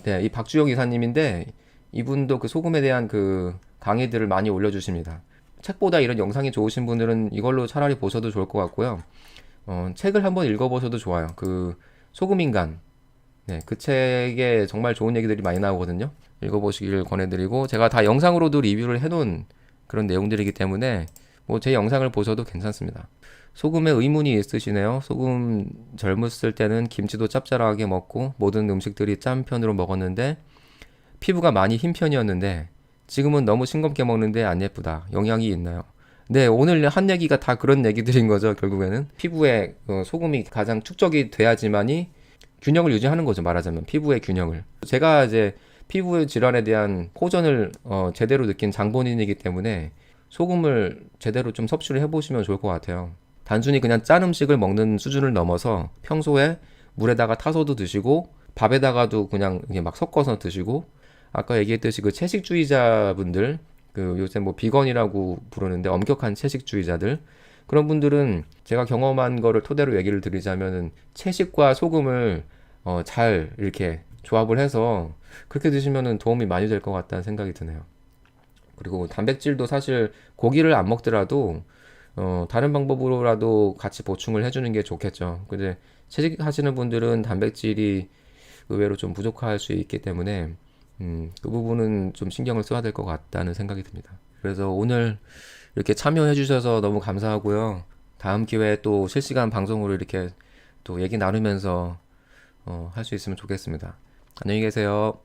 네, 이 박주영 이사님인데 이분도 그 소금에 대한 그 강의들을 많이 올려주십니다. 책보다 이런 영상이 좋으신 분들은 이걸로 차라리 보셔도 좋을 것 같고요. 책을 한번 읽어보셔도 좋아요. 그 소금인간. 네, 그 책에 정말 좋은 얘기들이 많이 나오거든요. 읽어보시길 권해드리고, 제가 다 영상으로도 리뷰를 해놓은 그런 내용들이기 때문에 뭐 제 영상을 보셔도 괜찮습니다. 소금에 의문이 있으시네요. 소금 젊었을 때는 김치도 짭짤하게 먹고 모든 음식들이 짠 편으로 먹었는데 피부가 많이 흰 편이었는데 지금은 너무 싱겁게 먹는데 안 예쁘다. 영향이 있나요? 네, 오늘 한 얘기가 다 그런 얘기들인 거죠. 결국에는 피부에 소금이 가장 축적이 돼야지만이 균형을 유지하는 거죠. 말하자면 피부의 균형을. 제가 이제 피부 질환에 대한 호전을 제대로 느낀 장본인이기 때문에 소금을 제대로 좀 섭취를 해보시면 좋을 것 같아요. 단순히 그냥 짠 음식을 먹는 수준을 넘어서 평소에 물에다가 타서도 드시고 밥에다가도 그냥 이게 막 섞어서 드시고, 아까 얘기했듯이 그 채식주의자분들, 그 요새 뭐 비건이라고 부르는데 엄격한 채식주의자들, 그런 분들은 제가 경험한 거를 토대로 얘기를 드리자면은 채식과 소금을 잘 이렇게 조합을 해서 그렇게 드시면은 도움이 많이 될 것 같다는 생각이 드네요. 그리고 단백질도 사실 고기를 안 먹더라도 다른 방법으로라도 같이 보충을 해주는 게 좋겠죠. 근데 채식하시는 분들은 단백질이 의외로 좀 부족할 수 있기 때문에 그 부분은 좀 신경을 써야 될 것 같다는 생각이 듭니다. 그래서 오늘 이렇게 참여해 주셔서 너무 감사하고요. 다음 기회에 또 실시간 방송으로 이렇게 또 얘기 나누면서 할 수 있으면 좋겠습니다. 안녕히 계세요.